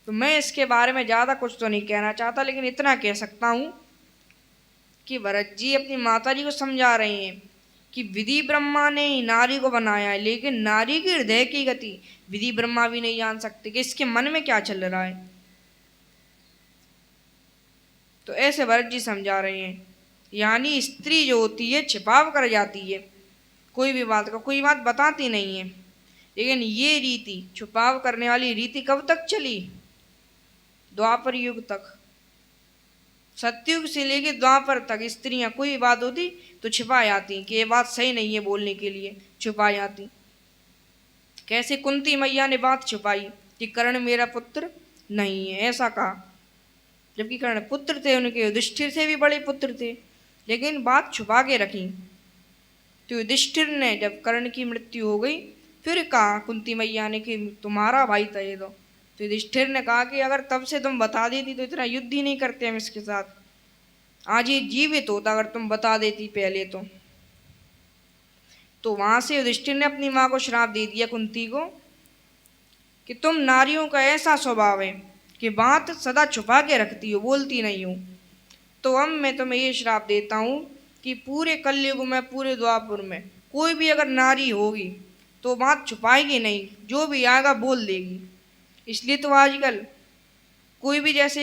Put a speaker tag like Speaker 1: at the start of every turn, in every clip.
Speaker 1: तो मैं इसके बारे में ज़्यादा कुछ तो नहीं कहना चाहता, लेकिन इतना कह सकता हूँ कि भरत जी अपनी माता जी को समझा रहे हैं कि विधि ब्रह्मा ने ही नारी को बनाया है, लेकिन नारी के हृदय की गति विधि ब्रह्मा भी नहीं जान सकते कि इसके मन में क्या चल रहा है। तो ऐसे भरत जी समझा रहे हैं, यानी स्त्री जो होती है छिपाव कर जाती है, कोई भी बात का कोई बात बताती नहीं है। लेकिन ये रीति, छुपाव करने वाली रीति कब तक चली? द्वापर युग तक। सतयुग से लेके द्वापर तक स्त्रियां कोई बात होती तो छिपा जाती कि ये बात सही नहीं है, बोलने के लिए छुपा जाती। कैसे कुंती मैया ने बात छुपाई कि कर्ण मेरा पुत्र नहीं है, ऐसा कहा, जबकि कर्ण पुत्र थे उनके, युधिष्ठिर से भी बड़े पुत्र थे, लेकिन बात छुपा के रखी। तो युधिष्ठिर ने जब कर्ण की मृत्यु हो गई फिर कहा कुंती मैया ने कि तुम्हारा भाई था ये तो युधिष्ठिर ने कहा कि अगर तब से तुम बता देती तो इतना युद्ध ही नहीं करते हम इसके साथ, आज ये जीवित होता अगर तुम बता देती पहले तो वहां से युधिष्ठिर ने अपनी माँ को श्राप दे दिया कुंती को कि तुम नारियों का ऐसा स्वभाव है कि बात सदा छुपा के रखती हो, बोलती नहीं हो। तो अब मैं तुम्हें ये श्राप देता हूँ कि पूरे कलयुग में, पूरे द्वापर में कोई भी अगर नारी होगी तो बात छुपाएगी नहीं, जो भी आएगा बोल देगी। इसलिए तो आजकल कोई भी जैसे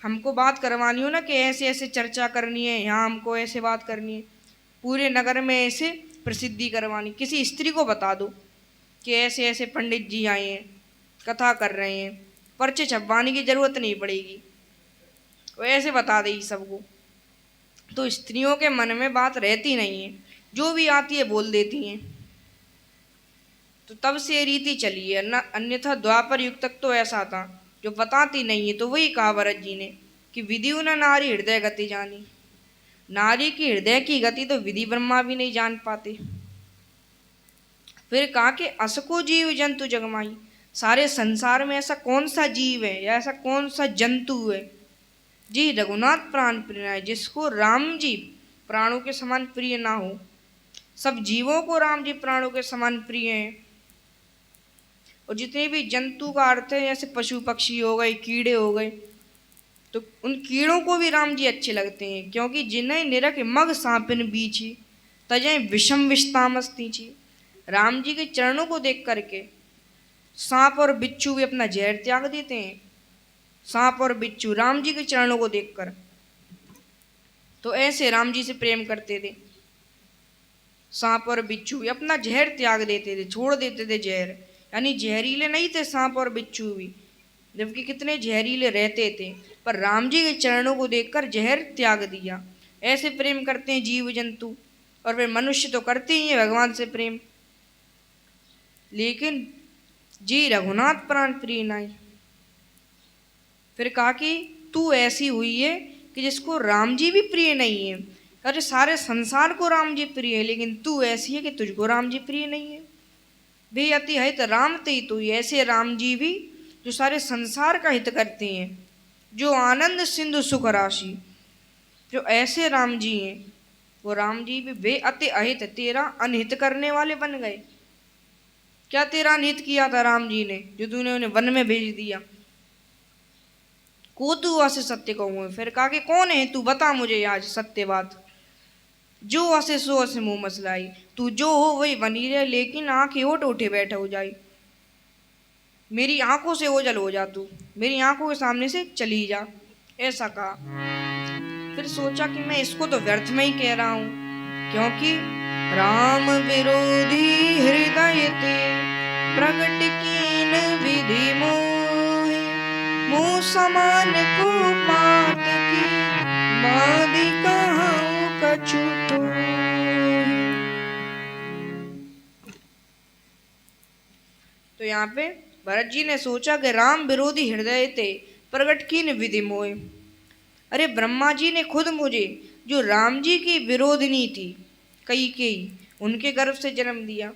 Speaker 1: हमको बात करवानी हो ना कि ऐसे ऐसे चर्चा करनी है, यहाँ हमको ऐसे बात करनी है, पूरे नगर में ऐसे प्रसिद्धि करवानी, किसी स्त्री को बता दो कि ऐसे ऐसे पंडित जी आए हैं, कथा कर रहे हैं, पर्चे छपवाने की जरूरत नहीं पड़ेगी, वो ऐसे बता देगी सबको। तो स्त्रियों के मन में बात रहती नहीं है, जो भी आती है बोल देती हैं। तो तब से ये रीति चली है न, अन्यथा द्वापर युग तक तो ऐसा था जो बताती नहीं है। तो वही कहा भरत जी ने कि विधि न नारी हृदय गति जानी, नारी की हृदय की गति तो विधि ब्रह्मा भी नहीं जान पाते। फिर कहा कि असको जीव जंतु जगमाई, सारे संसार में ऐसा कौन सा जीव है या ऐसा कौन सा जंतु है जी रघुनाथ प्राण प्रिय है, जिसको राम जी प्राणों के समान प्रिय ना हो। सब जीवों को राम जी प्राणों के समान प्रिय हैं। और जितने भी जंतु का अर्थ है जैसे पशु पक्षी हो गए, कीड़े हो गए, तो उन कीड़ों को भी राम जी अच्छे लगते हैं, क्योंकि जिन्हें निरख मग सांपिन बीछी तजय विषम विषतामस्तीची। राम जी के चरणों को देख करके सांप और बिच्छू भी अपना जहर त्याग देते हैं। सांप और बिच्छू राम जी के चरणों को देखकर, तो ऐसे राम जी से प्रेम करते थे। सांप और बिच्छू भी अपना जहर त्याग देते थे, छोड़ देते थे जहर, यानी जहरीले नहीं थे सांप और बिच्छू भी, जबकि कितने जहरीले रहते थे, पर राम जी के चरणों को देखकर जहर त्याग दिया। ऐसे प्रेम करते हैं जीव जंतु, और फिर मनुष्य तो करते ही हैं भगवान से प्रेम। लेकिन जी रघुनाथ प्राण प्रिय नाई। फिर कहा कि तू ऐसी हुई है कि जिसको राम जी भी प्रिय नहीं है। अरे सारे संसार को राम जी प्रिय है, लेकिन तू ऐसी है कि तुझको राम जी प्रिय नहीं है। वे अति हित राम ते तू, ऐसे राम जी भी जो सारे संसार का हित करते हैं, जो आनंद सिंधु सुख राशि, जो ऐसे राम जी हैं, वो राम जी भी वे अति अहित, तेरा अनहित करने वाले बन गए। क्या तेरा अनहित किया था राम जी ने जो तूने उन्हें वन में भेज दिया? को तू असे सत्य कहूँ। फिर कहा कि कौन है तू, बता मुझे आज सत्य बात। जो असे सो असे मुँह मसलाई, तू जो हो वही बनी रहे, लेकिन आंखें ओट उठे बैठे हो जाए, मेरी आंखों से ओझल हो जा, तू मेरी आंखों के सामने से चली जा, ऐसा कहा। फिर सोचा कि मैं इसको तो व्यर्थ में ही कह रहा हूँ, क्योंकि राम विरोधी हृदय ते प्रगट कीन विधि मोहि, मुँह समान को पात की मादि कहूँ कछु तोहि। तो यहाँ पे भरत जी ने सोचा कि राम विरोधी हृदय ते प्रगट कीन विधि मोहि। अरे ब्रह्मा जी ने खुद मुझे, जो राम जी की विरोधिनी थी कैकेयी, उनके गर्भ से जन्म दिया,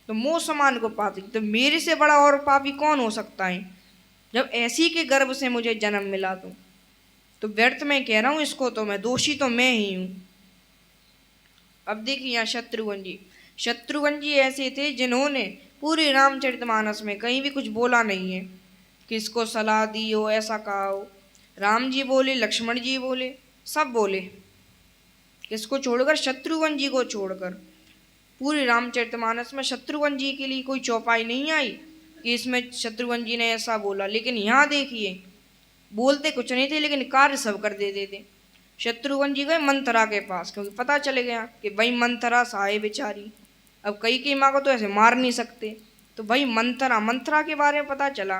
Speaker 1: तो मोह समान को पाती, तो मेरे से बड़ा और पापी कौन हो सकता है जब ऐसी के गर्भ से मुझे जन्म मिला। तो व्यर्थ में कह रहा हूँ इसको, तो मैं दोषी तो मैं ही हूँ। अब देखिए यहाँ शत्रुघ्न जी ऐसे थे जिन्होंने पूरे रामचरितमानस में कहीं भी कुछ बोला नहीं है, किसको सलाह दी हो, ऐसा कहा हो। राम जी बोले, लक्ष्मण जी बोले, सब बोले। किसको छोड़कर? शत्रुघ्न जी को छोड़कर। पूरी रामचरितमानस में शत्रुघ्न जी के लिए कोई चौपाई नहीं आई कि इसमें शत्रुघ्न जी ने ऐसा बोला। लेकिन यहाँ देखिए, बोलते कुछ नहीं थे लेकिन कार्य सब कर देते थे। शत्रुघ्न जी गए मंथरा के पास, क्योंकि पता चल गया कि भाई मंथरा सहाय बेचारी, अब कई माँ को तो ऐसे मार नहीं सकते, तो भाई मंथरा के बारे में पता चला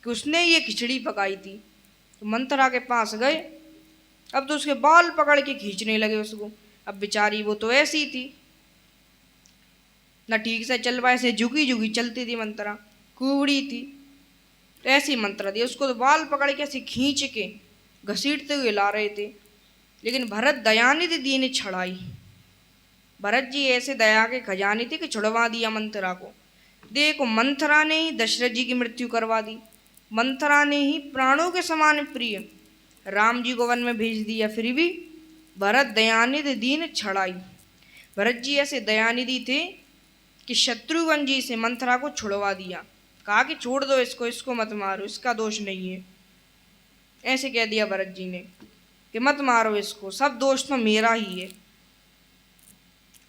Speaker 1: कि उसने ये खिचड़ी पकाई थी। तो मंथरा के पास गए, अब तो उसके बाल पकड़ के खींचने लगे उसको। अब बेचारी वो तो ऐसी थी, ना ठीक से चल पाए, ऐसे झुकी झुकी चलती थी मंथरा, कुबड़ी थी। तो ऐसी मंथरा थी, उसको तो बाल पकड़ के ऐसे खींच के घसीटते हुए ला रहे थे। लेकिन भरत दयानिधि दी ने छड़ाई। भरत जी ऐसे दया के खजाने थे कि छुड़वा दिया मंथरा को। देखो, मंथरा ने ही दशरथ जी की मृत्यु करवा दी, मंथरा ने ही प्राणों के समान प्रिय राम जी को वन में भेज दिया, फिर भी भरत दयानिधि दी ने छड़ाई। भरत जी ऐसे दयानिधि थे कि शत्रुघ्न जी से मंथरा को छुड़वा दिया, कहा कि छोड़ दो इसको, इसको मत मारो, इसका दोष नहीं है। ऐसे कह दिया भरत जी ने कि मत मारो इसको, सब दोष तो मेरा ही है।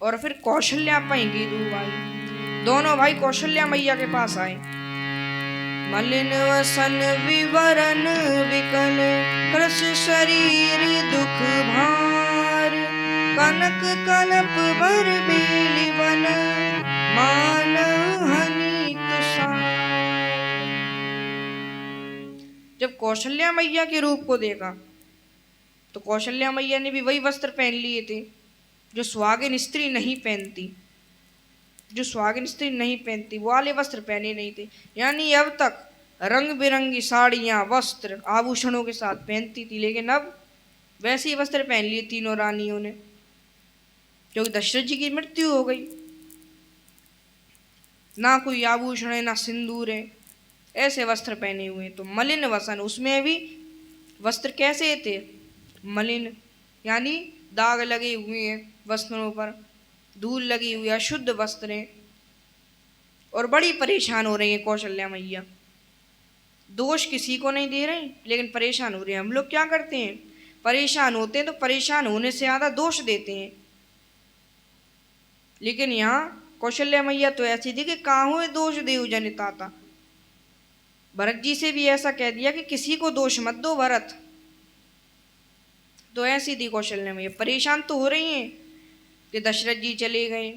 Speaker 1: और फिर कौशल्या पाएंगे दो भाई, दोनों भाई कौशल्या मैया के पास आए। मलिन वसन विवरण विकल, कृष शरीर दुख भार, कनक कलप बर बेली वन, मान हनि तुषार। जब कौशल्या मैया के रूप को देखा तो कौशल्या मैया ने भी वही वस्त्र पहन लिए थे जो सुहागिन स्त्री नहीं पहनती, जो सुहागिन स्त्री नहीं पहनती, वो वाले वस्त्र पहने नहीं थे। यानी अब तक रंग बिरंगी साड़ियाँ, वस्त्र, आभूषणों के साथ पहनती थी, लेकिन अब वैसे ही वस्त्र पहन लिए तीनों रानियों ने, क्योंकि दशरथ जी की मृत्यु हो गई। ना कोई आभूषण है, ना सिंदूर है, ऐसे वस्त्र पहने हुए। तो मलिन वसन, उसमें भी वस्त्र कैसे थे? मलिन, यानी दाग लगे हुए हैं वस्त्रों पर, धूल लगी हुई, अशुद्ध वस्त्र हैं। और बड़ी परेशान हो रही है कौशल्या मैया। दोष किसी को नहीं दे रहे, लेकिन परेशान हो रहे हैं। हम लोग क्या करते हैं? परेशान होते हैं तो परेशान होने से ज़्यादा दोष देते हैं। लेकिन यहाँ कौशल्या मैया तो ऐसी थी कि काहू दोष देव जनिताता। भरत जी से भी ऐसा कह दिया कि किसी को दोष मत दो भरत। तो ऐसी थी कौशल्या मैया। परेशान तो हो रही हैं कि दशरथ जी चले गए,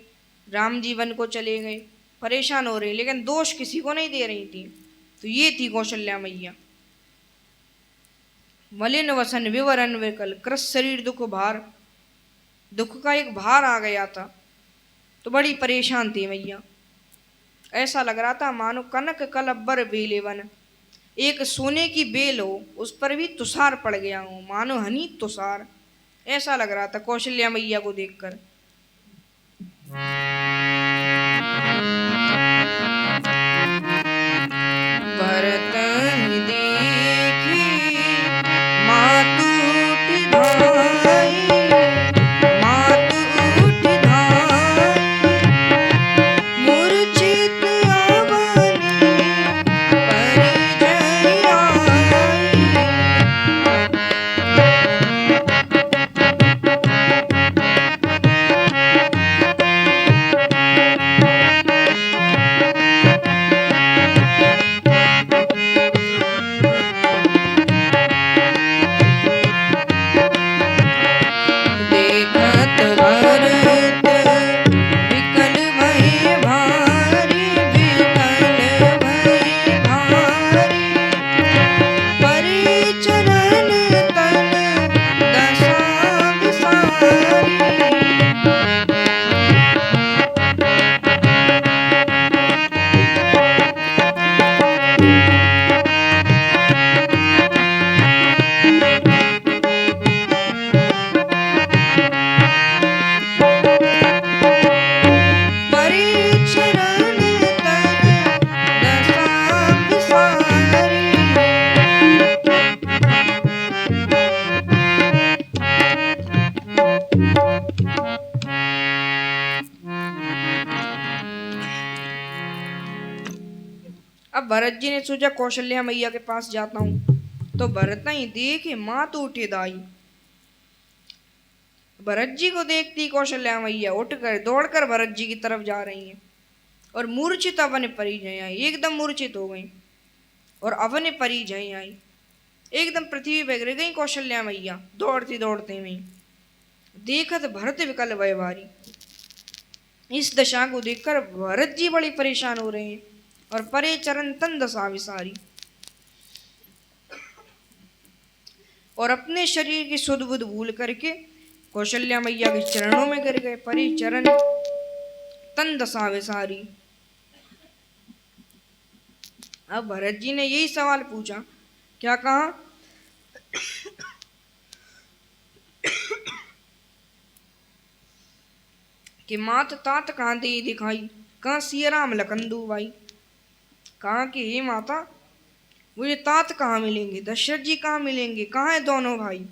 Speaker 1: राम जी वन को चले गए, परेशान हो रही, लेकिन दोष किसी को नहीं दे रही थी। तो ये थी कौशल्या मैया। मलिन वसन विवरण विकल, कृष शरीर दुख भार, दुख का एक भार आ गया था, तो बड़ी परेशान थी मैया। ऐसा लग रहा था मानो कनक कलब्बर बेले वन, एक सोने की बेल हो, उस पर भी तुषार पड़ गया हो, मानो हनी तुषार। ऐसा लग रहा था कौशल्या मैया को देखकर। भरत देखी मातु उठ धाई, मातु उठ धाई, मूर्छित अवनी परिजय आई। भरत जी ने सोचा कौशल्या मैया के पास जाता हूं। तो भरत ही देखे माँ तो उठे दाई। भरत जी को देखती कौशल्या मैया उठकर दौड़कर भरत जी की तरफ जा रही हैं और मूर्छित अपने परिजय आई, एकदम मूर्छित हो गई और अपने परिजय आई, एकदम पृथ्वी पे गिर गई कौशल्या मैया दौड़ते दौड़ते हुई। देखत भरत विकल भय भारी। इस दशा को देखकर भरत जी बड़ी परेशान हो रहे हैं और परे चरण तन दशा विसारी, और अपने शरीर की सुध बुध भूल करके कौशल्या मैया के चरणों में गिर गए। परे चरण तन दशा विसारी। अब भरत जी ने यही सवाल पूछा, क्या कहा कि मात तात कहाँ दे दिखाई, कहाँ सिया राम लखनदू भाई। कहा कि हे माता मुझे तात कहाँ मिलेंगे, दशरथ जी कहाँ मिलेंगे, कहाँ है दोनों भाई।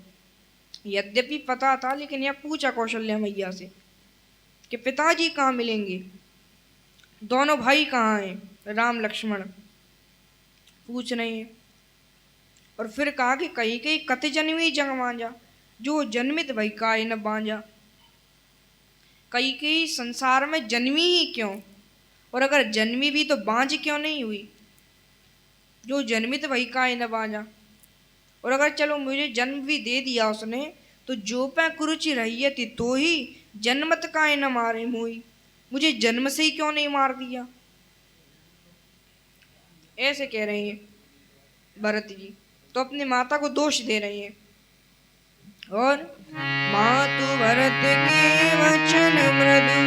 Speaker 1: यद्यपि पता था लेकिन यह पूछा कौशल्या मैया से कि पिताजी कहाँ मिलेंगे, दोनों भाई कहाँ हैं, राम लक्ष्मण पूछ रहे हैं। और फिर कहा कि कहीं कहीं कत जन्मी जंग मांझा, जो जन्मित भाई काय न बांझा। कहीं कहीं संसार में जन्मी ही क्यों, और अगर जन्मी भी तो बांझ क्यों नहीं हुई, जो जन्मित भाई काय न बांझा। और अगर चलो मुझे जन्म भी दे दिया उसने, तो जो पै कुरुचि रही थी तो ही जन्मत काय न मारे मोई, मुझे जन्म से ही क्यों नहीं मार दिया। ऐसे कह रहे हैं भरत जी, तो अपनी माता को दोष दे रहे हैं। और मातु भरत के वचन मृदु,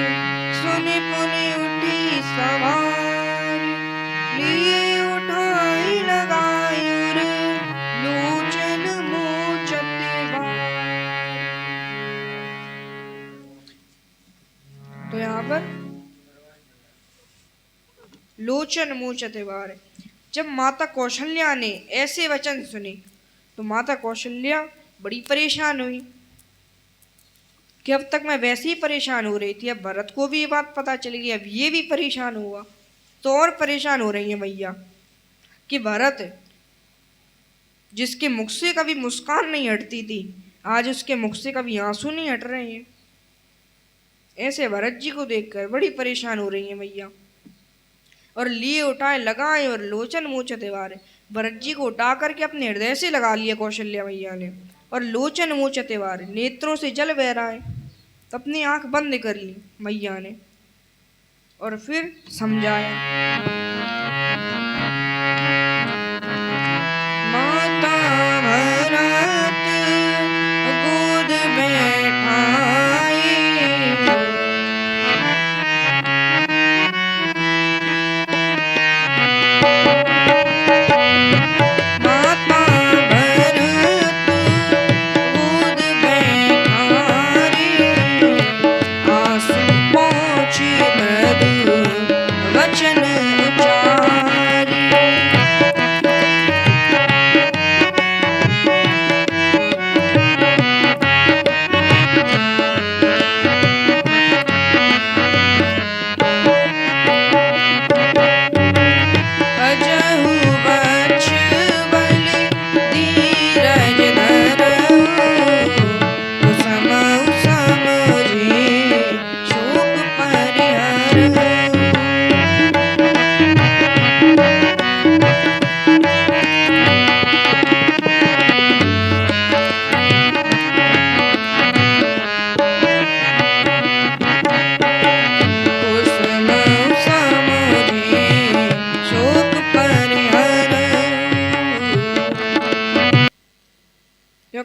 Speaker 1: सुनि पुनि उठी सवार, लिए उठाई लगायुर, लोचन मोचते बार। तो यहाँ पर लोचन मोचते बार, जब माता कौशल्या ने ऐसे वचन सुने तो माता कौशल्या बड़ी परेशान हुई कि अब तक मैं वैसे ही परेशान हो रही थी, अब भरत को भी ये बात पता चल गई, अब ये भी परेशान हुआ तो और परेशान हो रही है मैया कि भरत जिसके मुख से कभी मुस्कान नहीं हटती थी, आज उसके मुख से कभी आंसू नहीं हट रहे हैं। ऐसे भरत जी को देखकर बड़ी परेशान हो रही है मैया। और लिए उठाए लगाए और लोचन मोचते बार, भरत जी को उठा करके अपने हृदय से लगा लिया कौशल्या मैया ने, और लोचन मोचते बार, नेत्रों से जल बह रहा है तो अपनी आंख बंद कर ली मैया ने और फिर समझाया, माता भरत गोद बैठाई,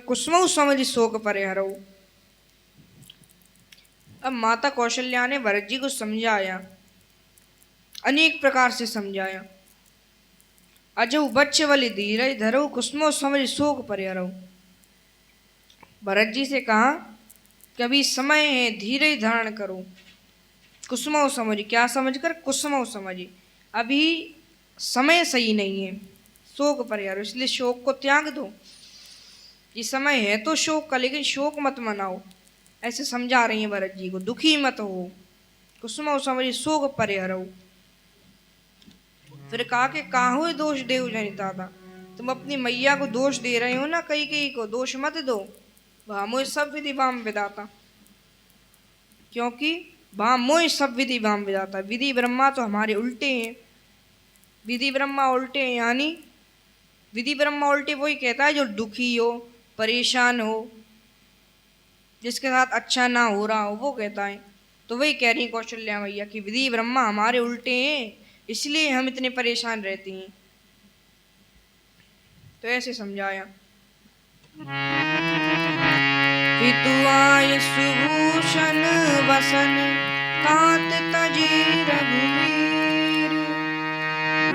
Speaker 1: कुसुमौ समझ शोक परिहरऊ। अब माता कौशल्या ने भरत जी को समझाया, अनेक प्रकार से समझाया। अजऊ बच्च बलि धीरज धरऊ, कुसुमौ समझ शोक परिहरऊ। भरत जी से कहा कि अभी समय है, धीरज धारण करो। कुसुमौ समझ, क्या समझ कर, कुसुमौ समझ, अभी समय सही नहीं है, शोक परिहरो, इसलिए शोक को त्याग दो। ये समय है तो शोक का, लेकिन शोक मत मनाओ, ऐसे समझा रही हैं भरत जी को, दुखी मत हो। कुसुमौ समझ शोक परिहरऊ। फिर कहा कि काहू दोष देव जनिता था, तुम अपनी मैया को दोष दे रहे हो ना, कई को दोष मत दो, भामो सब विधि वाम विदाता, क्योंकि भामो सब विधि वाम विदाता, विधि ब्रह्मा तो हमारे उल्टे हैं, विधि ब्रह्मा उल्टे हैं, यानी विधि ब्रह्मा उल्टे वही कहता है जो दुखी हो, परेशान हो, जिसके साथ अच्छा ना हो रहा हो, वो कहता है। तो वही कह रही कौशल्या मैया कि विधि ब्रह्मा हमारे उल्टे हैं, इसलिए हम इतने परेशान रहते हैं। तो ऐसे समझाया। पितुआय सुभूषण वसन तात तजी रघुवीर,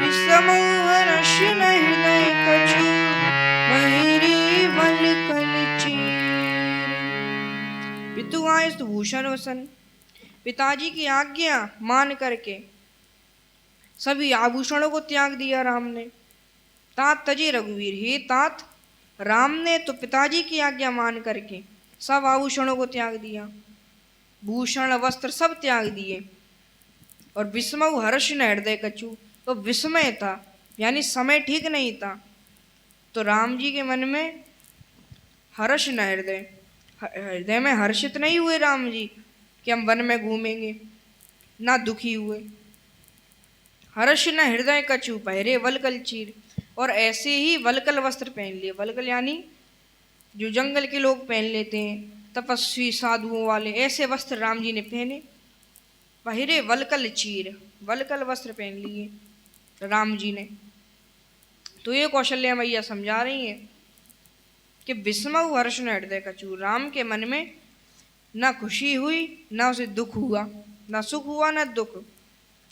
Speaker 1: विषमोह हर्ष न हृदय कछु महिरी वल्कल चीर। पितुआय सुभूषण वसन, पिताजी की आज्ञा मान करके सभी आभूषणों को त्याग दिया राम ने। तात तजे रघुवीर, हे तात, राम ने तो पिताजी की आज्ञा मान करके सब आभूषणों को त्याग दिया, भूषण वस्त्र सब त्याग दिए। और विस्मय हर्ष न हृदय कछु, तो विस्मय था, यानी समय ठीक नहीं था, तो राम जी के मन में हर्ष न हृदय, हृदय में हर्षित नहीं हुए राम जी कि हम वन में घूमेंगे, ना दुखी हुए। हर्ष न हृदय कछु पहरे वलकल चीर, और ऐसे ही वलकल वस्त्र पहन लिए। वलकल यानी जो जंगल के लोग पहन लेते हैं, तपस्वी साधुओं वाले, ऐसे वस्त्र राम जी ने पहने। पहरे वलकल चीर, वलकल वस्त्र पहन लिए राम जी ने। तो ये कौशल्या मैया समझा रही हैं कि विस्मय हर्ष न हृदय कछु, राम के मन में ना खुशी हुई, ना उसे दुख हुआ, ना सुख हुआ ना दुख।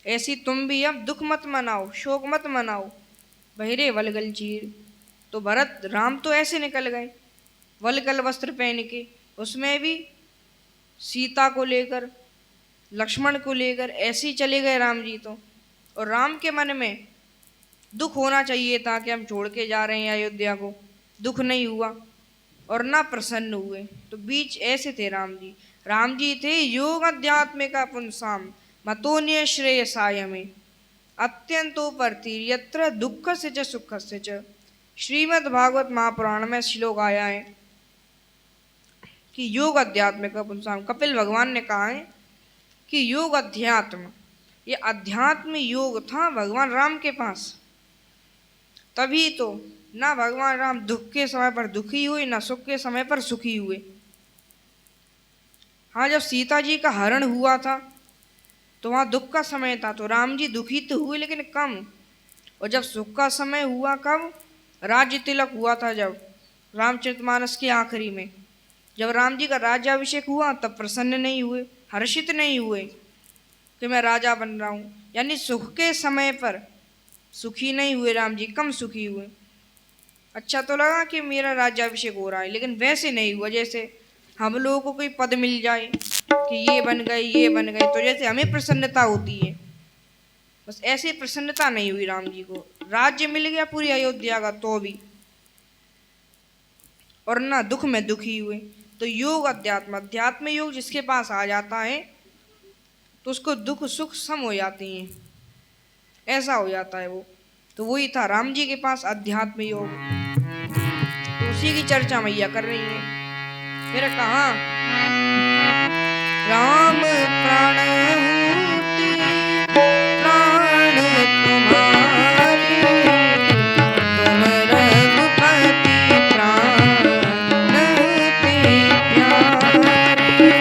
Speaker 1: ऐसी तुम भी अब दुख मत मनाओ, शोक मत मनाओ। बहिरे वलगल चीर, तो भरत राम तो ऐसे निकल गए वलगल वस्त्र पहन के, उसमें भी सीता को लेकर, लक्ष्मण को लेकर ऐसे ही चले गए राम जी तो। और राम के मन में दुख होना चाहिए था कि हम छोड़ के जा रहे हैं अयोध्या को, दुख नहीं हुआ और ना प्रसन्न हुए। तो बीच ऐसे थे राम जी। राम जी थे योग अध्यात्म का पुंसाम मतोन्य श्रेयसाय में अत्यंतोपरति यत्र दुख से च सुख से च। श्रीमद् भागवत महापुराण में श्लोक आया है कि योग अध्यात्म का पुंसाम, कपिल भगवान ने कहा है कि योग अध्यात्म, ये अध्यात्म योग था भगवान राम के पास, तभी तो ना भगवान राम दुख के समय पर दुखी हुए, ना सुख के समय पर सुखी हुए। हाँ, जब सीता जी का हरण हुआ था तो वहाँ दुख का समय था, तो राम जी दुखी तो हुए लेकिन कम। और जब सुख का समय हुआ कब? राज्य तिलक हुआ था, जब रामचरितमानस के आखिरी में जब राम जी का राज्याभिषेक हुआ तब प्रसन्न नहीं हुए, हर्षित नहीं हुए कि मैं राजा बन रहा हूँ। यानी सुख के समय पर सुखी नहीं हुए राम जी, कम सुखी हुए। अच्छा तो लगा कि मेरा राज्याभिषेक हो रहा है, लेकिन वैसे नहीं हुआ जैसे हम लोगों को कोई पद मिल जाए कि ये बन गए ये बन गए, तो जैसे हमें प्रसन्नता होती है, बस ऐसी प्रसन्नता नहीं हुई राम जी को। राज्य मिल गया पूरी अयोध्या का तो भी, और ना दुख में दुखी हुए। तो योग अध्यात्म, अध्यात्म योग जिसके पास आ जाता है तो उसको दुख सुख सम हो जाते हैं, ऐसा हो जाता है वो। तो वही था राम जी के पास अध्यात्म योग, तो उसी की चर्चा मैया कर रही है। फिर कहा राम प्राण हूति प्राण तुम्हारे, तुम रघुपति प्राण ते प्यारे।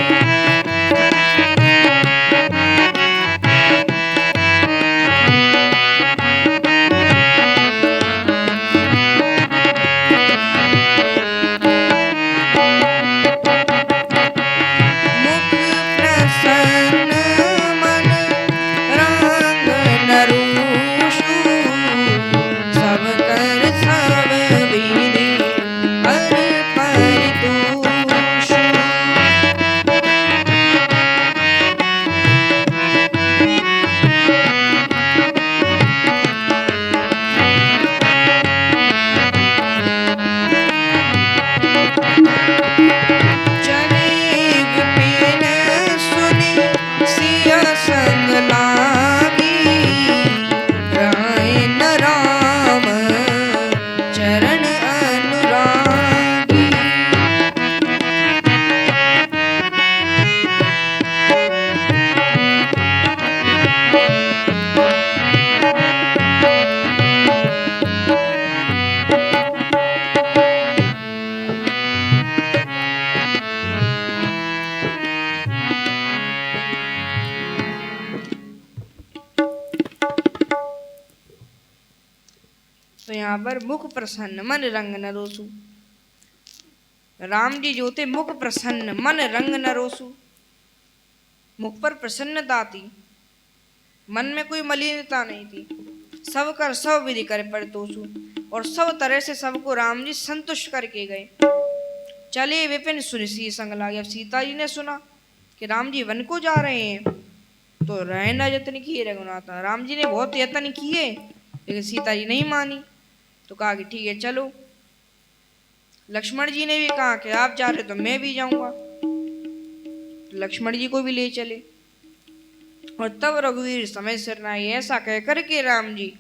Speaker 1: मुख प्रसन्न सियावर मुख प्रसन्न मन रंग न रोसु। राम जी जो थे मुख प्रसन्न मन रंग न रोसु, मुख पर प्रसन्नता थी, मन में कोई मलिनता नहीं थी। सब कर सब विधि कर परतोषु, और सब तरह से सबको राम जी संतुष्ट करके गए। चले विपिन सुरसी संग लागे। अब सीता जी ने सुना कि राम जी वन को जा रहे हैं, तो रहना यत्न किए रघुनाथ। राम जी ने बहुत यत्न किए लेकिन सीता जी नहीं मानी, तो कहा कि ठीक है चलो। लक्ष्मण जी ने भी कहा कि आप जा रहे तो मैं भी जाऊंगा, तो लक्ष्मण जी को भी ले चले। और तब रघुवीर समय सिर नाई, ऐसा कह करके राम जी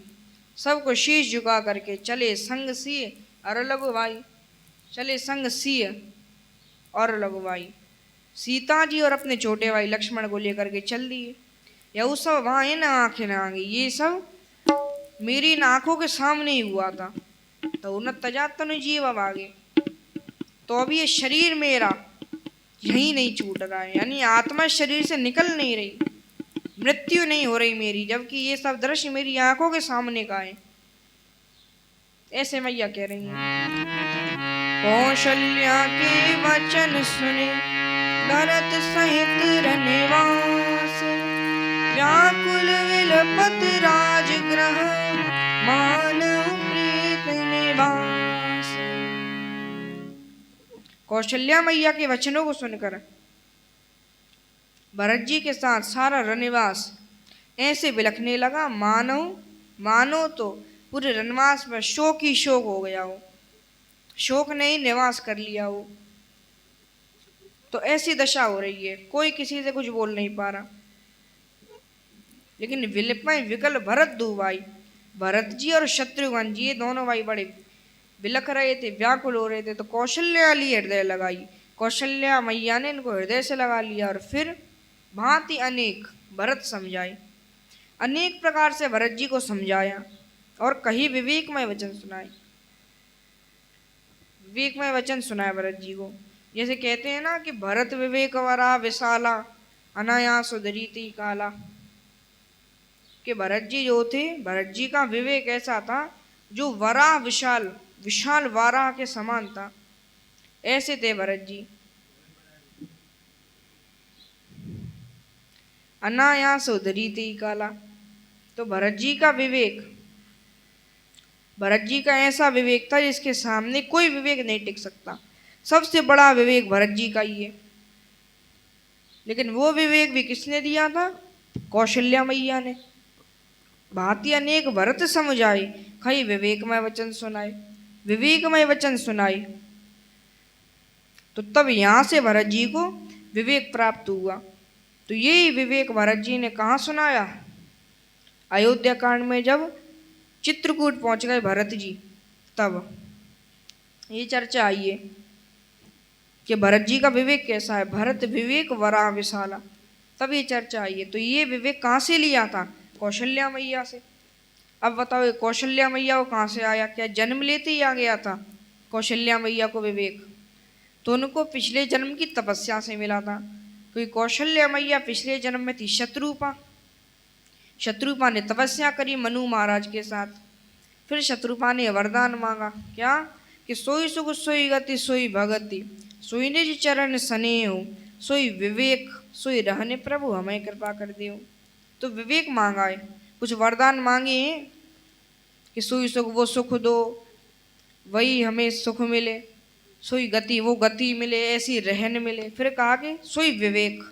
Speaker 1: सबको शीश झुका करके चले संग सिय और लघुभाई। चले संग सिय और लघुभाई, सीता जी और अपने छोटे भाई लक्ष्मण को लेकर के चल दिए। यह सब वहां है ना आंखें ना आगे, ये सब मेरी इन आंखों के सामने ही हुआ था। तो उन्नत तजात जीव अब आगे, तो अभी ये शरीर मेरा यही नहीं छूट रहा है, यानी आत्मा शरीर से निकल नहीं रही, मृत्यु नहीं हो रही मेरी, जबकि ये सब दृश्य मेरी आंखों के सामने का है। ऐसे मैया कह रही हैं। कौशल्या के वचन सुने भरत सहित रनिवास, व्याकुल विलपत राजगृह मानव प्रीत निवास। कौशल्या मैया के वचनों को सुनकर भरत जी के साथ सारा रनिवास ऐसे बिलखने लगा, मानो तो पूरे रनवास में शोक ही शोक हो गया हो, शोक ने ही निवास कर लिया हो। तो ऐसी दशा हो रही है, कोई किसी से कुछ बोल नहीं पा रहा। लेकिन विलपाएं विकल भरत दो भाई, भरत जी और शत्रुघ्न जी, ये दोनों भाई बड़े बिलख रहे थे, व्याकुल हो रहे थे। तो कौशल्या ली हृदय लगाई, कौशल्या मैया ने इनको हृदय से लगा लिया और फिर भांति अनेक भरत समझाए, अनेक प्रकार से भरत जी को समझाया और कही विवेकमय वचन सुनाए। विवेकमय वचन सुनाए भरत जी को, जैसे कहते हैं ना कि भरत विवेक वरा विशाला अनायास उदरीति काला, कि भरत जी जो थे, भरत जी का विवेक ऐसा था जो वरा विशाल विशाल वारा के समान था, ऐसे थे भरत जी। अनायास उदरीति काला, तो भरत जी का विवेक, भरत जी का ऐसा विवेक था जिसके सामने कोई विवेक नहीं टिक सकता। सबसे बड़ा विवेक भरत जी का ही है। लेकिन वो विवेक भी किसने दिया था? कौशल्या मैया ने। भांति अनेक भरत समझाए, कई विवेकमय वचन सुनाए, विवेकमय वचन सुनाए। तो तब यहां से भरत जी को विवेक प्राप्त हुआ। तो यही विवेक भरत जी ने कहाँ सुनाया? अयोध्या कांड में जब चित्रकूट पहुंच गए भरत जी, तब ये चर्चा आई है कि भरत जी का विवेक कैसा है। भरत विवेक वरा विशाला, तब ये चर्चा आई है। तो ये विवेक कहाँ से लिया था? कौशल्या मैया से। अब बताओ ये कौशल्या मैया को कहाँ से आया? क्या जन्म लेते ही आ गया था कौशल्या मैया को विवेक? तो उनको पिछले जन्म की तपस्या से मिला था। क्योंकि कौशल्या मैया पिछले जन्म में थी शत्रुपा। शत्रुपा ने तपस्या करी मनु महाराज के साथ। फिर शत्रुपा ने वरदान मांगा, क्या? कि सोई सुख सोई गति सोई भगति, सोई निज चरण स्नेह, सोई विवेक सोई रहने प्रभु हमें कृपा कर दियो। तो विवेक मांगा है, कुछ वरदान मांगे हैं कि सोई सुख वो सुख दो, वही हमें सुख मिले, सोई गति वो गति मिले, ऐसी रहन मिले। फिर कहा कि सोई विवेक,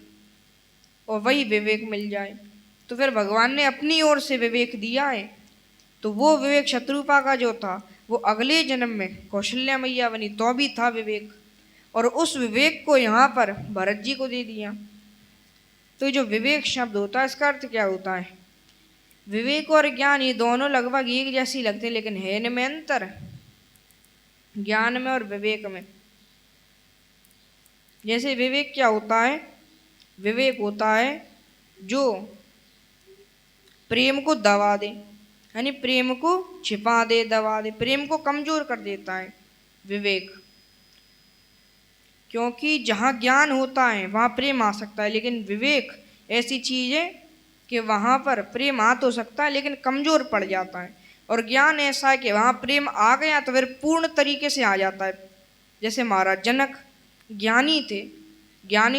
Speaker 1: और वही विवेक मिल जाए। तो फिर भगवान ने अपनी ओर से विवेक दिया है। तो वो विवेक शत्रुपा का जो था वो अगले जन्म में कौशल्या मैया बनी तो भी था विवेक, और उस विवेक को यहाँ पर भरत जी को दे दिया। तो जो विवेक शब्द होता है इसका अर्थ क्या होता है? विवेक और ज्ञान ये दोनों लगभग एक जैसी लगते हैं, लेकिन है इनमें अंतर, ज्ञान में और विवेक में। जैसे विवेक क्या होता है? विवेक होता है जो प्रेम को दबा दे, यानी प्रेम को छिपा दे, दबा दे, प्रेम को कमजोर कर देता है विवेक। क्योंकि जहाँ ज्ञान होता है वहाँ प्रेम आ सकता है, लेकिन विवेक ऐसी चीज है कि वहाँ पर प्रेम आ तो सकता है लेकिन कमजोर पड़ जाता है। और ज्ञान ऐसा है कि वहाँ प्रेम आ गया तो फिर पूर्ण तरीके से आ जाता है। जैसे महाराज जनक ज्ञानी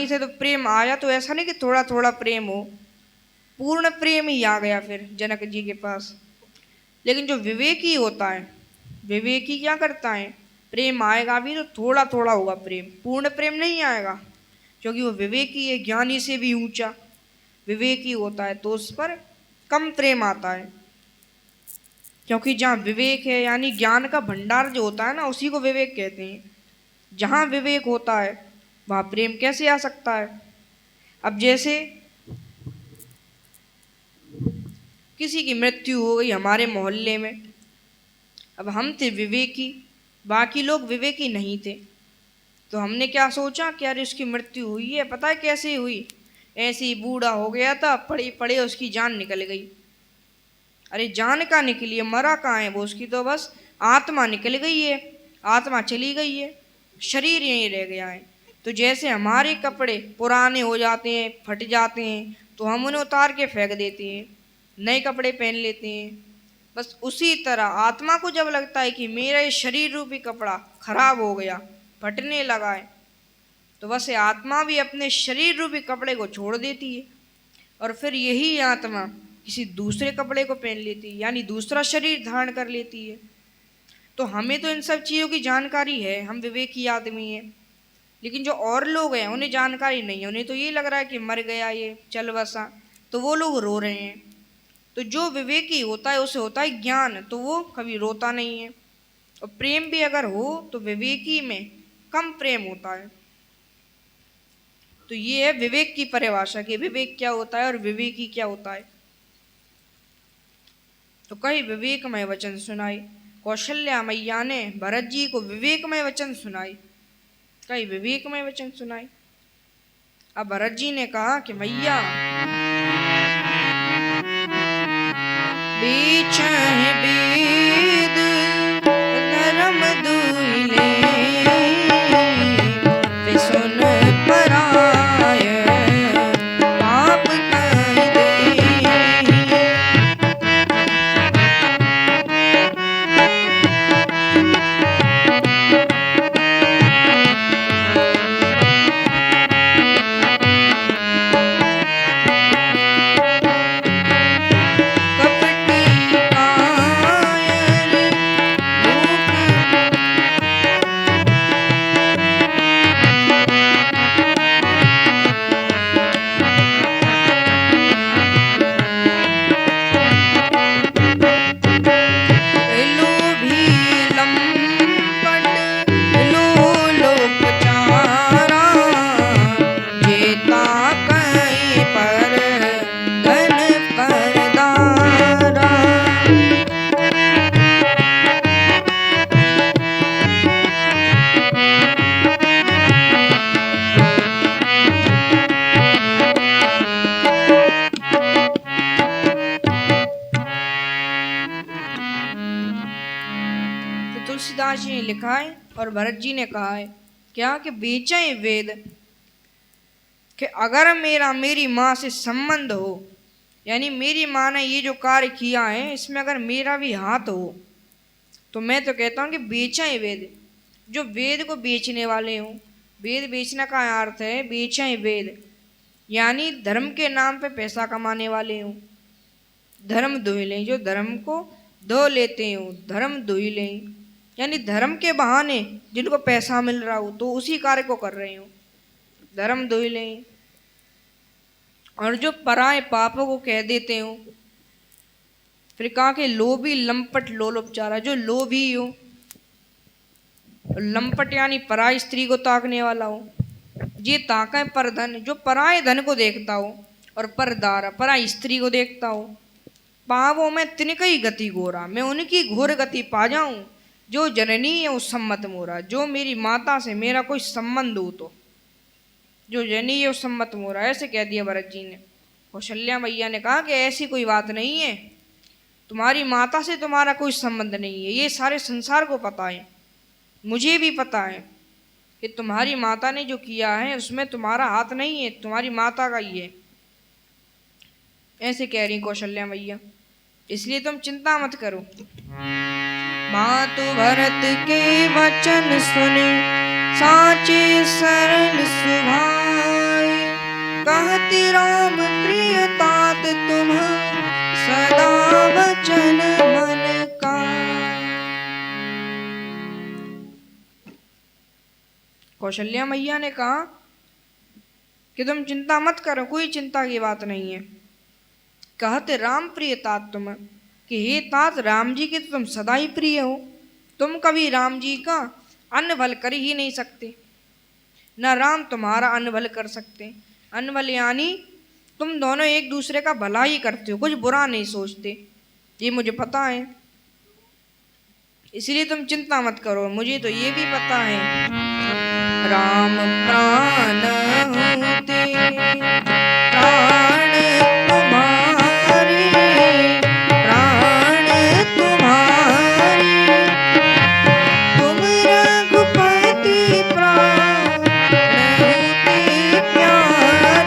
Speaker 1: थे तो प्रेम आया, तो ऐसा नहीं कि थोड़ा थोड़ा प्रेम हो, पूर्ण प्रेम ही आ गया फिर जनक जी के पास। लेकिन जो विवेकी होता है, विवेकी क्या करता है, प्रेम आएगा भी तो थोड़ा थोड़ा होगा प्रेम, पूर्ण प्रेम नहीं आएगा, क्योंकि वो विवेकी है, ज्ञानी से भी ऊंचा विवेकी होता है, तो उस पर कम प्रेम आता है। क्योंकि जहाँ विवेक है यानी ज्ञान का भंडार जो होता है ना, उसी को विवेक कहते हैं। जहाँ विवेक होता है वहाँ प्रेम कैसे आ सकता है। अब जैसे किसी की मृत्यु हो गई हमारे मोहल्ले में, अब हम थे विवेकी, बाकी लोग विवेकी नहीं थे, तो हमने क्या सोचा कि यार इसकी मृत्यु हुई है, पता है कैसे हुई, ऐसे ही बूढ़ा हो गया था, पड़े पड़े उसकी जान निकल गई। अरे जान कहाँ निकली है, मरा कहाँ है वो, उसकी तो बस आत्मा निकल गई है, आत्मा चली गई है, शरीर यहीं रह गया है। तो जैसे हमारे कपड़े पुराने हो जाते हैं, फट जाते हैं, तो हम उन्हें उतार के फेंक देते हैं, नए कपड़े पहन लेते हैं, बस उसी तरह आत्मा को जब लगता है कि मेरा ये शरीर रूपी कपड़ा खराब हो गया, फटने लगा है, तो बस आत्मा भी अपने शरीर रूपी कपड़े को छोड़ देती है और फिर यही आत्मा किसी दूसरे कपड़े को पहन लेती है, यानी दूसरा शरीर धारण कर लेती है। तो हमें तो इन सब चीज़ों की जानकारी है, हम विवेकी आदमी हैं, लेकिन जो और लोग हैं उन्हें जानकारी नहीं है, उन्हें तो ये लग रहा है कि मर गया ये, चल बसा, तो वो लोग रो रहे हैं। तो जो विवेकी होता है उसे होता है ज्ञान, तो वो कभी रोता नहीं है। और प्रेम भी अगर हो तो विवेकी में कम प्रेम होता है। तो ये है विवेक की परिभाषा कि विवेक क्या होता है और विवेकी क्या होता है। तो कई विवेकमय वचन सुनाई, कौशल्या मैया ने भरत जी को विवेकमय वचन सुनाई, कई विवेकमय वचन सुनाई। अब भरत जी ने कहा कि मैया बीच वेद धर्म दुइले वे सुन पराय पाप कहि दे। तुलसीदास जी ने लिखा है और भरत जी ने कहा है क्या कि बेचे वेद, कि अगर मेरी माँ से संबंध हो, यानी मेरी माँ ने ये जो कार्य किया है इसमें अगर मेरा भी हाथ हो, तो मैं तो कहता हूँ कि बेचे वेद, जो वेद को बेचने वाले हों, वेद बेचना का अर्थ है बेचे वेद, यानी धर्म के नाम पे पैसा कमाने वाले हों, धर्म दुहि लें, जो धर्म को धो लेते हो, धर्म दुहि लें, यानी धर्म के बहाने जिनको पैसा मिल रहा हो तो उसी कार्य को कर रहे हो, धर्म दुहि लें। और जो पराए पापों को कह देते हो, फिर कहा कि लोभी लंपट लोलोपचारा, जो लोभी हो, लंपट यानी पराई स्त्री को ताकने वाला हो, ये ताका है पर धन, जो पराए धन को देखता हो, और परदार पराई स्त्री को देखता हो, पावों में तिनकई गति गोरा, मैं उनकी घोर गति पा जाऊं, जो जननी है उस सम्मत मोरा, जो मेरी माता से मेरा कोई संबंध हो तो, जो जननी है उस सम्मत मोरा, ऐसे कह दिया भरत जी ने। कौशल्या मैया ने कहा कि ऐसी कोई बात नहीं है, तुम्हारी माता से तुम्हारा कोई संबंध नहीं है, ये सारे संसार को पता है, मुझे भी पता है कि तुम्हारी माता ने जो किया है उसमें तुम्हारा हाथ नहीं है, तुम्हारी माता का ही है, ऐसे कह रही कौशल्या मैया, इसलिए तुम चिंता मत करो। मातु भरत के वचन सुने साचे सरल सुभाए। कहती राम प्रिय तात तुम सदा वचन मन का। कौशल्या मैया ने कहा कि तुम चिंता मत करो, कोई चिंता की बात नहीं है। कहते राम प्रिय तात तुम, कि हे तात राम जी के तो तुम सदा ही प्रिय हो, तुम कभी राम जी का अनभल कर ही नहीं सकते, न राम तुम्हारा अनभल कर सकते। अनभल यानी तुम दोनों एक दूसरे का भला ही करते हो, कुछ बुरा नहीं सोचते, ये मुझे पता है, इसलिए तुम चिंता मत करो। मुझे तो ये भी पता है राम प्राण होते प्राण तुम्हारे, प्राण तुम्हारे, तुम रघुपति प्राण होते प्यारे।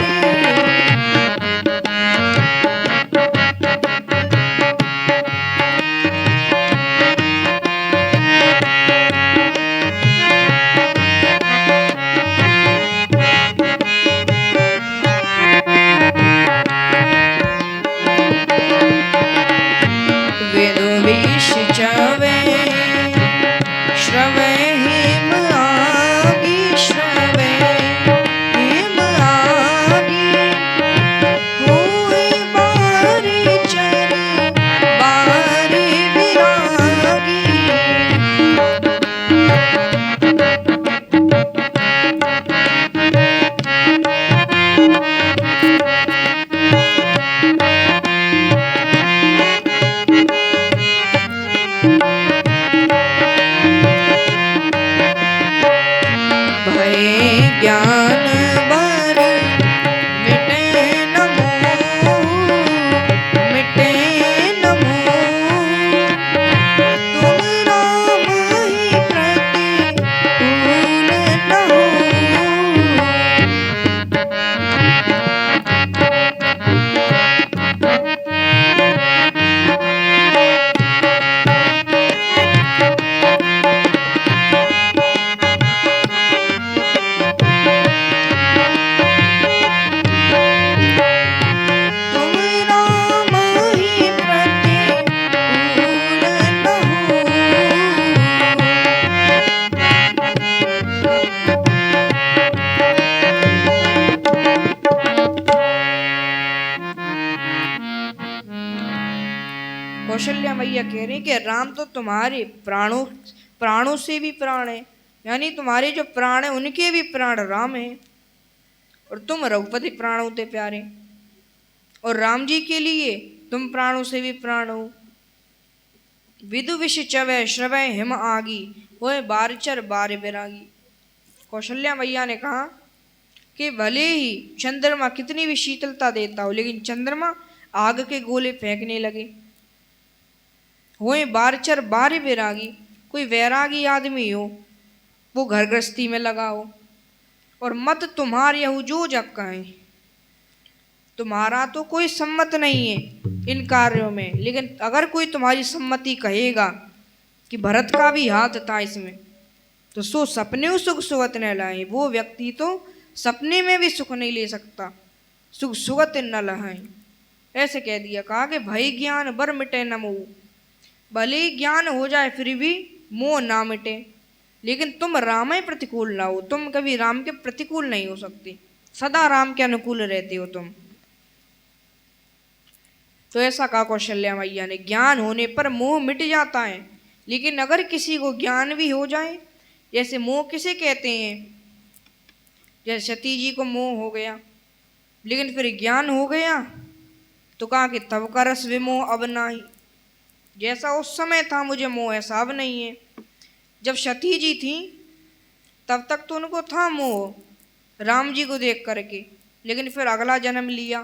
Speaker 1: कौशल्या मैया कह रही कि राम तो तुम्हारे प्राणों से भी प्राण है, यानी तुम्हारे जो प्राण है उनके भी प्राण राम है, और तुम रघुपति प्राण होते प्यारे, और राम जी के लिए तुम प्राणों से भी प्राण हो। विदु विष चवै श्रवै हिम आगी, वो बारचर बार बैरागी। कौशल्या मैया ने कहा कि भले ही चंद्रमा कितनी भी शीतलता देता हो, लेकिन चंद्रमा आग के गोले फेंकने लगे। होए बारचर बारे बैरागी, कोई वैरागी आदमी हो वो घर गृहस्थी में लगा हो, और मत तुम्हार यहू जो जग कहें, तुम्हारा तो कोई सम्मत नहीं है इन कार्यों में, लेकिन अगर कोई तुम्हारी सम्मति कहेगा कि भरत का भी हाथ था इसमें, तो सो सपने सुख सुगत न लाए। वो व्यक्ति तो सपने में भी सुख नहीं ले सकता, सुख सुगत न लहाए, ऐसे कह दिया। कहा कि भय ज्ञान बर मिटे न मोह, भले ही ज्ञान हो जाए फिर भी मोह ना मिटे, लेकिन तुम राम ही प्रतिकूल ना हो, तुम कभी राम के प्रतिकूल नहीं हो सकती, सदा राम के अनुकूल रहते हो तुम। तो ऐसा कहा कौशल्या मैया ने। ज्ञान होने पर मोह मिट जाता है, लेकिन अगर किसी को ज्ञान भी हो जाए, जैसे मोह किसे कहते हैं, जैसे सती जी को मोह हो गया, लेकिन फिर ज्ञान हो गया तो कहा कि तब का रस विमोह अब नाही, जैसा उस समय था मुझे मोह ऐसा अब नहीं है। जब सती जी थी तब तक तो उनको था मोह राम जी को देख करके, लेकिन फिर अगला जन्म लिया,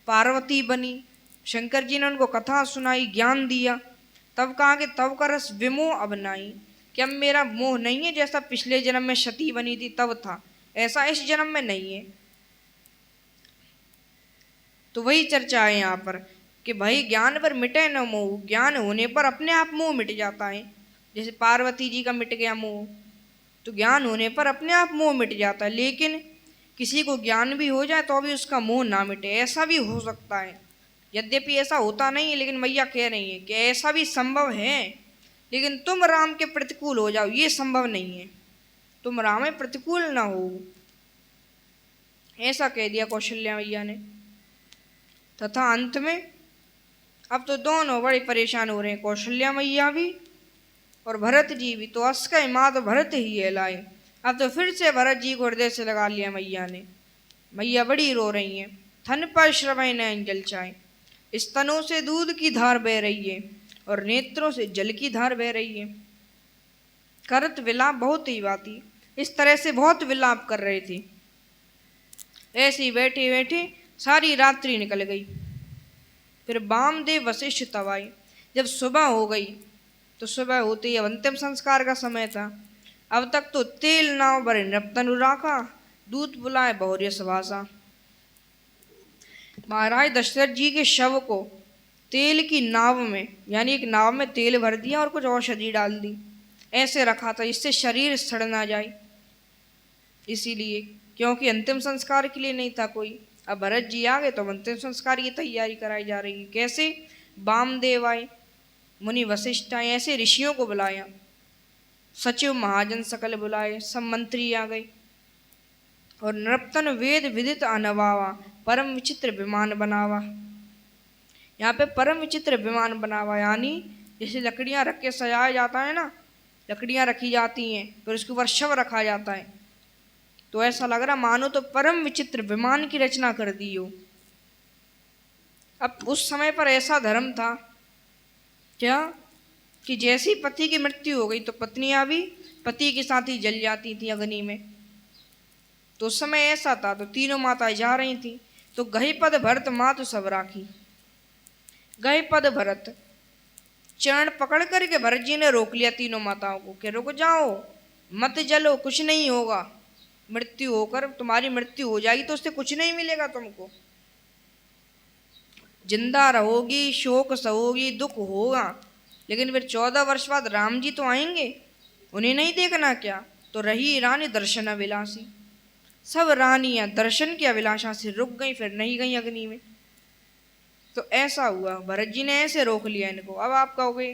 Speaker 1: पार्वती बनी, शंकर जी ने उनको कथा सुनाई, ज्ञान दिया, तब कहा कि तब का रस विमोह अब नहीं, कि अब मेरा मोह नहीं है, जैसा पिछले जन्म में सती बनी थी तब था, ऐसा इस जन्म में नहीं है। तो वही चर्चा है यहाँ पर कि भाई ज्ञान पर मिटे न मोह, ज्ञान होने पर अपने आप मोह मिट जाता है। जैसे पार्वती जी का मिट गया मोह, तो ज्ञान होने पर अपने आप मोह मिट जाता है। लेकिन किसी को ज्ञान भी हो जाए तो भी उसका मोह ना मिटे, ऐसा भी हो सकता है। यद्यपि ऐसा होता नहीं है, लेकिन मैया कह रही है कि ऐसा भी संभव है। लेकिन तुम राम के प्रतिकूल हो जाओ, ये संभव नहीं है। तुम राम में प्रतिकूल ना हो, ऐसा कह दिया कौशल्या मैया ने। तथा अंत में अब तो दोनों बड़े परेशान हो रहे हैं, कौशल्या मैया भी और भरत जी भी। तो अस्कय मात भरत ही है लाए। अब तो फिर से भरत जी को हृदय से लगा लिया मैया ने। मैया बड़ी रो रही हैं। थन पर श्रवण नयन जल चाहे, स्तनों से दूध की धार बह रही है और नेत्रों से जल की धार बह रही है। करत विलाप बहुत ही बाती, इस तरह से बहुत विलाप कर रहे थे। ऐसे ही बैठे बैठे सारी रात्रि निकल गई। फिर वामदेव वशिष्ठ तब आए। जब सुबह हो गई तो सुबह होते ही अब अंतिम संस्कार का समय था। अब तक तो तेल नाव भरे नृपतनु राखा, दूत बुलाए बहुर्य सभासा। महाराज दशरथ जी के शव को तेल की नाव में, यानी एक नाव में तेल भर दिया और कुछ औषधि डाल दी, ऐसे रखा था इससे शरीर सड़ ना जाए। इसीलिए, क्योंकि अंतिम संस्कार के लिए नहीं था कोई। अब भरत जी आ गए तो अंतिम संस्कार की तैयारी कराई जा रही है। कैसे? वामदेव आए, मुनि वशिष्ठ आए, ऐसे ऋषियों को बुलाया, सचिव महाजन सकल बुलाए, सब मंत्री आ गए। और नृपतन वेद विदित अनवावा, परम विचित्र विमान बनावा। यहाँ पे परम विचित्र विमान बनावा, यानी जैसे लकड़ियाँ रख के सजाया जाता है ना, लकड़ियाँ रखी जाती हैं फिर उसके ऊपर शव रखा जाता है, तो ऐसा लग रहा मानो तो परम विचित्र विमान की रचना कर दी हो। अब उस समय पर ऐसा धर्म था क्या कि जैसी पति की मृत्यु हो गई तो पत्नियां भी पति के साथ ही जल जाती थी अग्नि में। तो उस समय ऐसा था, तो तीनों माताएं जा रही थी। तो गही पद भरत मातु सब राखी। गही पद भरत, चरण पकड़ करके भरत जी ने रोक लिया तीनों माताओं को कि रुक जाओ, मत जलो, कुछ नहीं होगा। मृत्यु होकर तुम्हारी मृत्यु हो जाएगी तो उससे कुछ नहीं मिलेगा तुमको, जिंदा रहोगी, शोक सहोगी, दुख होगा। लेकिन फिर 14 वर्ष बाद राम जी तो आएंगे, उन्हें नहीं देखना क्या? तो रही रानी दर्शन अभिलाषी। सब रानियां दर्शन की अभिलाषा से रुक गई, फिर नहीं गई अग्नि में। तो ऐसा हुआ, भरत जी ने ऐसे रोक लिया इनको। अब आप कहोगे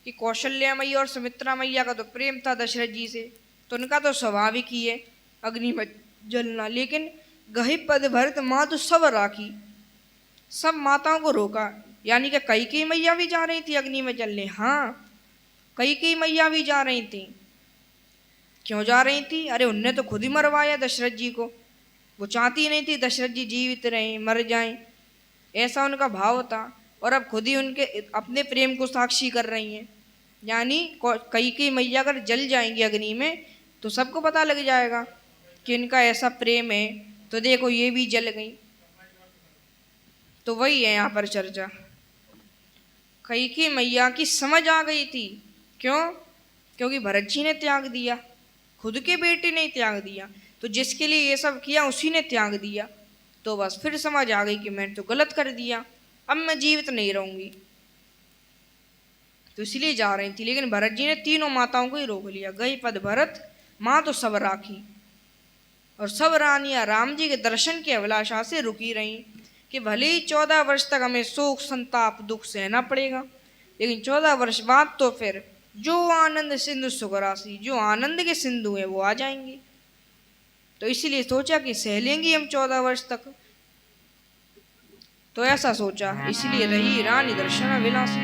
Speaker 1: कि कौशल्या मैया और सुमित्रा मैया का तो प्रेम था दशरथ जी से, तो उनका तो स्वाभाविक ही है अग्नि में जलना। लेकिन गही पद भरत माँ तो सब राखी, सब माताओं को रोका। यानी कि कैकेयी मैया भी जा रही थी अग्नि में जलने। हाँ, कैकेयी मैया भी जा रही थी। क्यों जा रही थी? अरे उनने तो खुद ही मरवाया दशरथ जी को। वो चाहती नहीं थी दशरथ जी जीवित रहें, मर जाएं, ऐसा उनका भाव था। और अब खुद ही उनके अपने प्रेम को साक्षी कर रही हैं। यानी कैकेयी मैया अगर जल जाएंगी अग्नि में तो सबको पता लग जाएगा कि इनका ऐसा प्रेम है। तो देखो ये भी जल गई। तो वही है यहाँ पर चर्चा। कैकेयी मैया की समझ आ गई थी। क्यों? क्योंकि भरत जी ने त्याग दिया, खुद के बेटे ने त्याग दिया, तो जिसके लिए ये सब किया उसी ने त्याग दिया। तो बस फिर समझ आ गई कि मैंने तो गलत कर दिया, अब मैं जीवित नहीं रहूंगी। तो इसलिए जा रही थी। लेकिन भरत जी ने तीनों माताओं को ही रोक लिया। गई पद भरत माँ तो सब राखी। और सब रानियां राम जी के दर्शन की अभिलाषा से रुकी रहीं कि भले ही 14 वर्ष तक हमें शोक संताप दुख सहना पड़ेगा, लेकिन 14 वर्ष बाद तो फिर जो आनंद सिंधु सुख राशि, जो आनंद के सिंधु है वो आ जाएंगे। तो इसीलिए सोचा कि सह लेंगी हम 14 वर्ष तक। तो ऐसा सोचा, इसलिए रही रानी दर्शन अभिलाषी।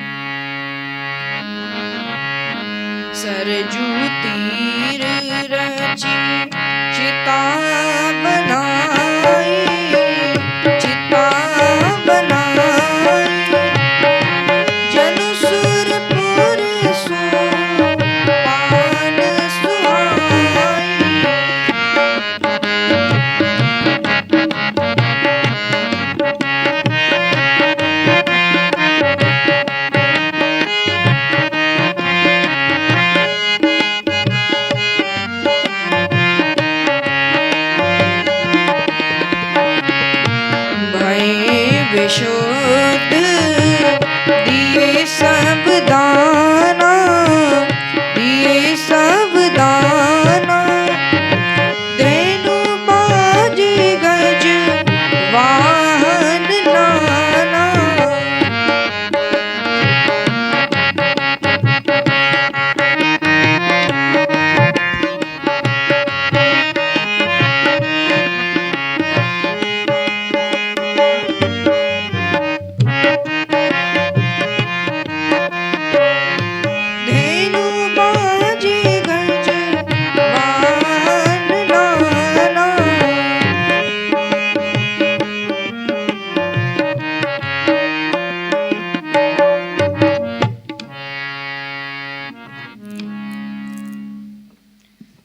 Speaker 1: सरजू तीर रची चिता बनाई, चिता बनाई, जनुसुरपुर सो पान सुहाई।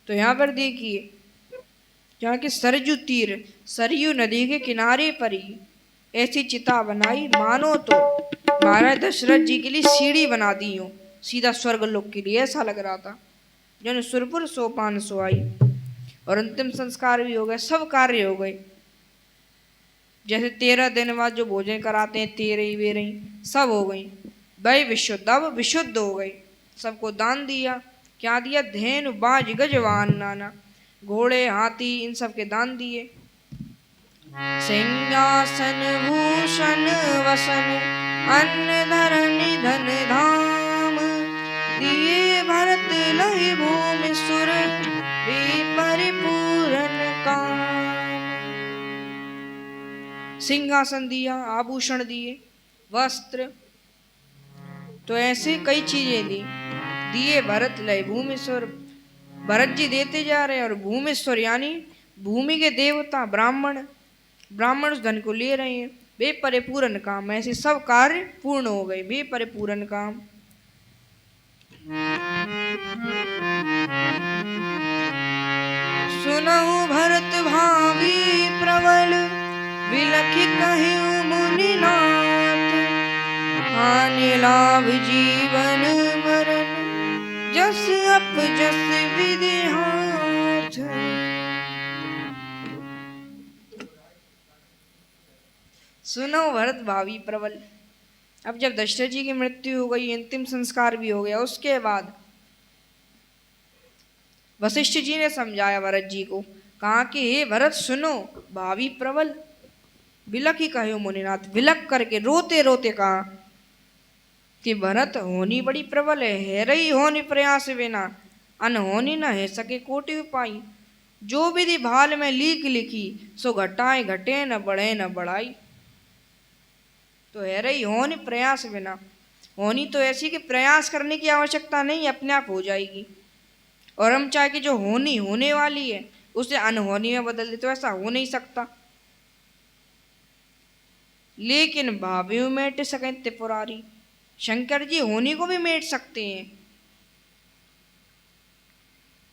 Speaker 1: तो यहाँ पर देखिए, जहाँ के सरजू तीर, सरयू नदी के किनारे पर ही ऐसी चिता बनाई मानो तो महाराज दशरथ जी के लिए सीढ़ी बना दी हो सीधा स्वर्ग लोक के लिए, ऐसा लग रहा था। जन सुरपुर सोपान सो आई, और अंतिम संस्कार भी हो गए, सब कार्य हो गए। जैसे 13 दिन बाद जो भोजन कराते हैं, 13 वेरही सब हो गई। वही विशुद्ध, अब विशुद्ध हो गए। सबको दान दिया। क्या दिया? धेनु बाज गजवान नाना, घोड़े हाथी इन सब के दान दिए। सिंहासन भूषण वसन अन्न धरनि धन धाम, दिए भरत लहि भूमि सुर वे परिपूरन काम। सिंहासन दिया, आभूषण दिए, वस्त्र, तो ऐसे कई चीजें दी। दिए भरत लय भूमिश्वर, भरत जी देते जा रहे हैं। और भूमिश्वर यानी भूमि के देवता ब्राह्मण, ब्राह्मण उस धन को ले रहे हैं। वे परिपूर्ण काम, ऐसे सब कार्य पूर्ण हो गए, वे परिपूर्ण काम। सुनहु भरत भावी प्रबल, विलखि कहिउ मुनिनाथ, हानि लाभ जीवन मरण, जस अप जस विधि हाथ। सुनो भरत भावी प्रबल। अब जब दशरथ जी की मृत्यु हो गई, अंतिम संस्कार भी हो गया, उसके बाद वशिष्ठ जी ने समझाया भरत जी को, कहा कि हे भरत सुनो, भावी प्रबल, विलक ही कहो मुनिनाथ, विलक करके रोते रोते कहा कि भरत होनी बड़ी प्रबल है रही होनी प्रयास बिना, अनहोनी न है सके कोटि उपाई, जो विधि भाल में लीक लिखी, सो घटाए घटे न बढ़े न बढ़ाई। तो है रही होनी प्रयास बिना, होनी तो ऐसी कि प्रयास करने की आवश्यकता नहीं, अपने आप हो जाएगी। और हम चाहे कि जो होनी होने वाली है उसे अनहोनी में बदल दे, तो ऐसा हो नहीं सकता। लेकिन भावियों मेट सके त्रिपुरारी, शंकर जी होनी को भी मेट सकते हैं।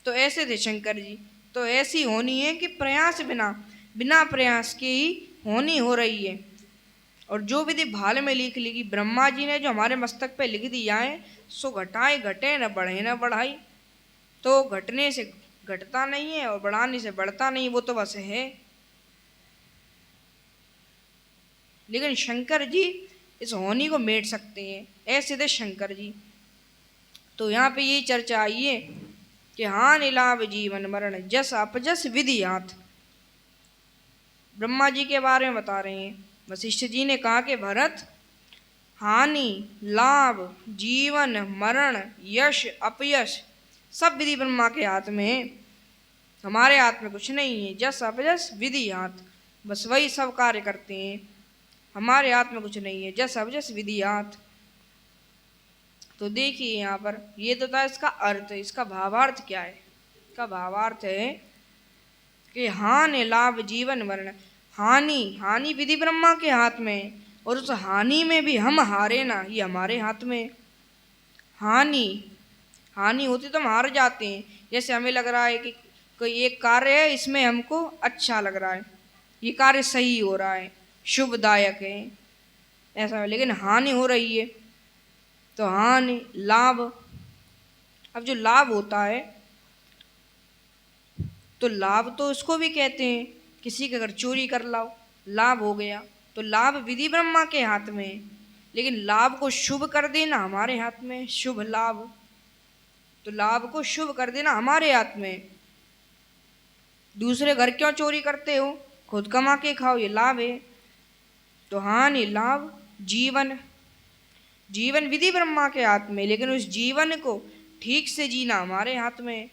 Speaker 1: तो ऐसे थे शंकर जी। तो ऐसी होनी है कि प्रयास बिना, बिना प्रयास के ही होनी हो रही है। और जो विधि भाल में लिख लिखी, ब्रह्मा जी ने जो हमारे मस्तक पे लिख दिया है, सो घटाए घटे न बढ़े न बढ़ाई। तो घटने से घटता नहीं है और बढ़ाने से बढ़ता नहीं, वो तो बस है। लेकिन शंकर जी इस होनी को मेट सकते हैं, ऐसे थे शंकर जी। तो यहाँ पे ये चर्चा आई है कि हानि लाभ जीवन मरण, जस अपजस विधि हाथ। ब्रह्मा जी के बारे में बता रहे हैं। वशिष्ठ जी ने कहा कि भरत, हानि लाभ जीवन मरण यश अपयश सब विधि ब्रह्मा के हाथ में है, हमारे हाथ में कुछ नहीं है। जस अपजस विधि हाथ, बस वही सब कार्य करते हैं, हमारे हाथ में कुछ नहीं है। जस अपजस विधि हाथ। तो देखिए यहाँ पर ये तो था इसका अर्थ, इसका भावार्थ क्या है? इसका भावार्थ है कि हानि लाभ जीवन मरण, हानि, हानि विधि ब्रह्मा के हाथ में, और उस हानि में भी हम हारे ना, ये हमारे हाथ में। हानि, हानि होती तो हम हार जाते हैं। जैसे हमें लग रहा है कि कोई एक कार्य है, इसमें हमको अच्छा लग रहा है, ये कार्य सही हो रहा है, शुभदायक है, ऐसा। लेकिन हानि हो रही है, तो हानि लाभ। अब जो लाभ होता है, तो लाभ तो इसको भी कहते हैं, किसी के अगर चोरी कर लाओ लाभ हो गया, तो लाभ विधि ब्रह्मा के हाथ में है। लेकिन लाभ को शुभ कर देना हमारे हाथ में, शुभ लाभ। तो लाभ को शुभ कर देना हमारे हाथ में। दूसरे घर क्यों चोरी करते हो? खुद कमा के खाओ, ये लाभ है। तो हानि लाभ जीवन, जीवन विधि ब्रह्मा के हाथ में, लेकिन उस जीवन को ठीक से जीना हमारे हाथ में।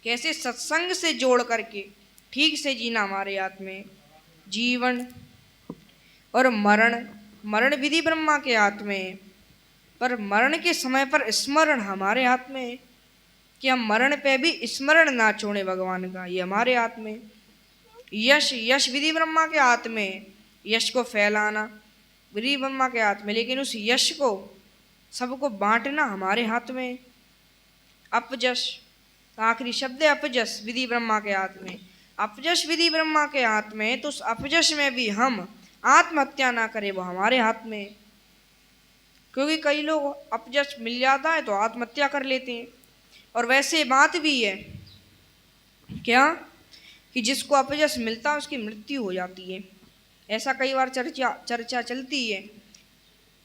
Speaker 1: कैसे? सत्संग से जोड़ करके ठीक से जीना हमारे हाथ में जीवन। और मरण, मरण विधि ब्रह्मा के हाथ में, पर मरण के समय पर स्मरण हमारे हाथ में, कि हम मरण पे भी स्मरण ना छोड़े भगवान का, ये हमारे हाथ में। यश, यश विधि ब्रह्मा के हाथ में, यश को फैलाना विधि ब्रह्मा के हाथ में, लेकिन उस यश को सबको बांटना हमारे हाथ में। अपजश, तो आखिरी शब्द है अपजस विधि ब्रह्मा के हाथ में। अपजस विधि ब्रह्मा के हाथ में, तो उस अपजस में भी हम आत्महत्या ना करें, वो हमारे हाथ में है। क्योंकि कई लोग अपजस मिल जाता है तो आत्महत्या कर लेते हैं। और वैसे बात भी है क्या कि जिसको अपजस मिलता है उसकी मृत्यु हो जाती है। ऐसा कई बार चर्चा चलती है।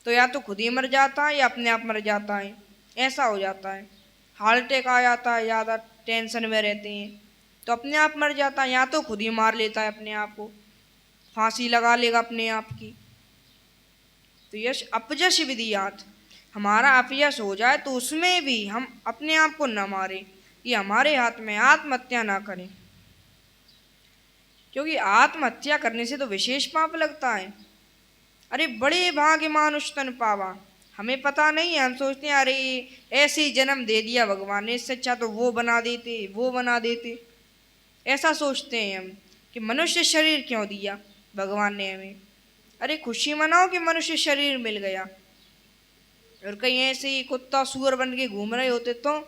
Speaker 1: तो या तो खुद ही मर जाता है या अपने आप मर जाता है, ऐसा हो जाता है। हार्ट अटैक आ जाता है, ज़्यादा टेंशन में रहते हैं तो अपने आप मर जाता है, या तो खुद ही मार लेता है अपने आप को, फांसी लगा लेगा अपने आप की। तो यश अपजश विधियात, हमारा अपयश हो जाए तो उसमें भी हम अपने आप को न मारें, ये हमारे हाथ में, आत्महत्या ना करें। क्योंकि आत्महत्या करने से तो विशेष पाप लगता है। अरे बड़े भाग्य मानुष तन पावा, हमें पता नहीं है, हम सोचते हैं अरे ऐसे ही जन्म दे दिया भगवान ने, इससे अच्छा तो वो बना देते, वो बना देते, ऐसा सोचते हैं हम कि मनुष्य शरीर क्यों दिया भगवान ने हमें। अरे खुशी मनाओ कि मनुष्य शरीर मिल गया। और कहीं ऐसे ही कुत्ता सुअर बन के घूम रहे होते तो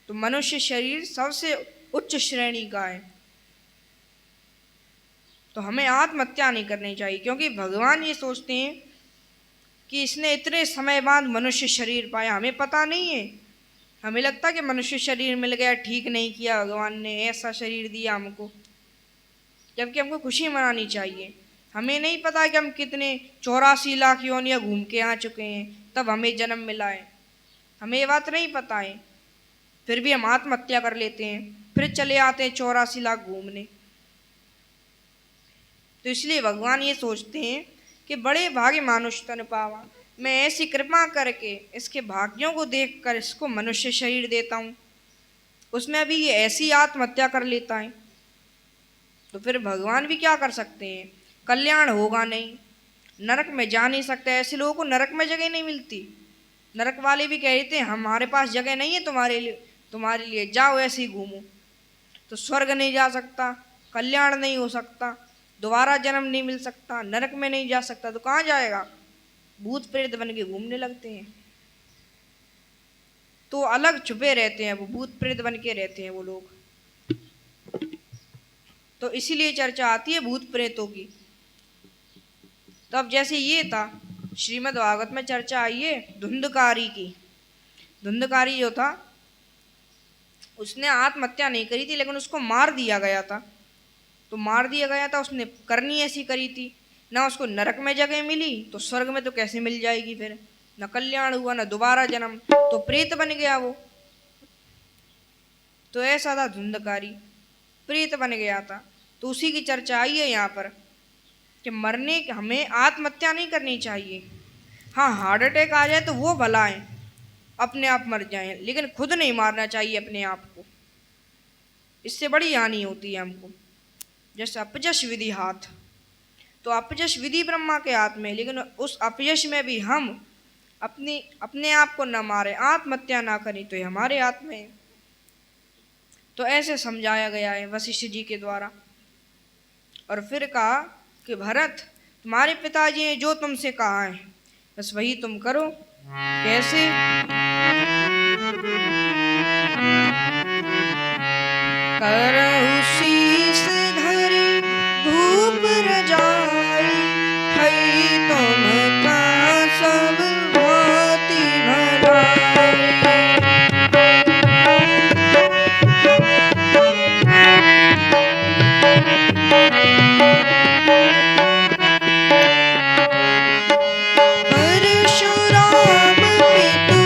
Speaker 1: मनुष्य शरीर सबसे उच्च श्रेणी का है। तो हमें आत्महत्या नहीं करनी चाहिए, क्योंकि भगवान ये सोचते हैं कि इसने इतने समय बाद मनुष्य शरीर पाया, हमें पता नहीं है। हमें लगता कि मनुष्य शरीर मिल गया, ठीक नहीं किया भगवान ने, ऐसा शरीर दिया हमको। जबकि हमको खुशी मनानी चाहिए। हमें नहीं पता कि हम कितने 84 लाख योनियाँ घूम के आ चुके हैं तब हमें जन्म मिला है, हमें ये बात नहीं पता है। फिर भी हम आत्महत्या कर लेते हैं, फिर चले आते हैं 84 लाख घूमने। तो इसलिए भगवान ये सोचते हैं कि बड़े भाग्य मानुष तन पावा, मैं ऐसी कृपा करके इसके भाग्यों को देखकर इसको मनुष्य शरीर देता हूँ, उसमें भी ये ऐसी आत्महत्या कर लेता है। तो फिर भगवान भी क्या कर सकते हैं, कल्याण होगा नहीं, नरक में जा नहीं सकते। ऐसे लोगों को नरक में जगह नहीं मिलती। नरक वाले भी कहते हैं हमारे पास जगह नहीं है तुम्हारे लिए जाओ ऐसे ही घूमो। तो स्वर्ग नहीं जा सकता, कल्याण नहीं हो सकता, दोबारा जन्म नहीं मिल सकता, नरक में नहीं जा सकता, तो कहाँ जाएगा, भूत प्रेत बन के घूमने लगते हैं। तो अलग छुपे रहते हैं, वो भूत प्रेत बन के रहते हैं वो लोग। तो इसीलिए चर्चा आती है भूत प्रेतों की। तो अब जैसे ये था, श्रीमद् भागवत में चर्चा आई है धुंधकारी की। धुंधकारी जो था उसने आत्महत्या नहीं करी थी, लेकिन उसको मार दिया गया था। तो मार दिया गया था, उसने करनी ऐसी करी थी, ना उसको नरक में जगह मिली तो स्वर्ग में तो कैसे मिल जाएगी, फिर न कल्याण हुआ न दोबारा जन्म, तो प्रेत बन गया वो। तो ऐसा था धुंधकारी, प्रेत बन गया था। तो उसी की चर्चा आई है यहाँ पर कि मरने हमें आत्महत्या नहीं करनी चाहिए। हाँ, हार्ट अटैक आ जाए तो वो भला है, अपने आप मर जाए, लेकिन खुद नहीं मारना चाहिए अपने आप को, इससे बड़ी हानि होती है हमको। जैसे अपजश विधि हाथ, तो अपजश विधि ब्रह्मा के हाथ में, लेकिन उस अपयश में भी हम अपने आप को न मारे, आत्महत्या ना करें, तो ये हमारे हाथ में है। तो ऐसे समझाया गया है वशिष्ठ जी के द्वारा। और फिर कहा कि भरत, तुम्हारे पिताजी ने जो तुमसे कहा है बस वही तुम करो। कैसे, करहु शीस धरि भूप रजाई, हई तुम का सब भांति भलाई। परशुराम पितु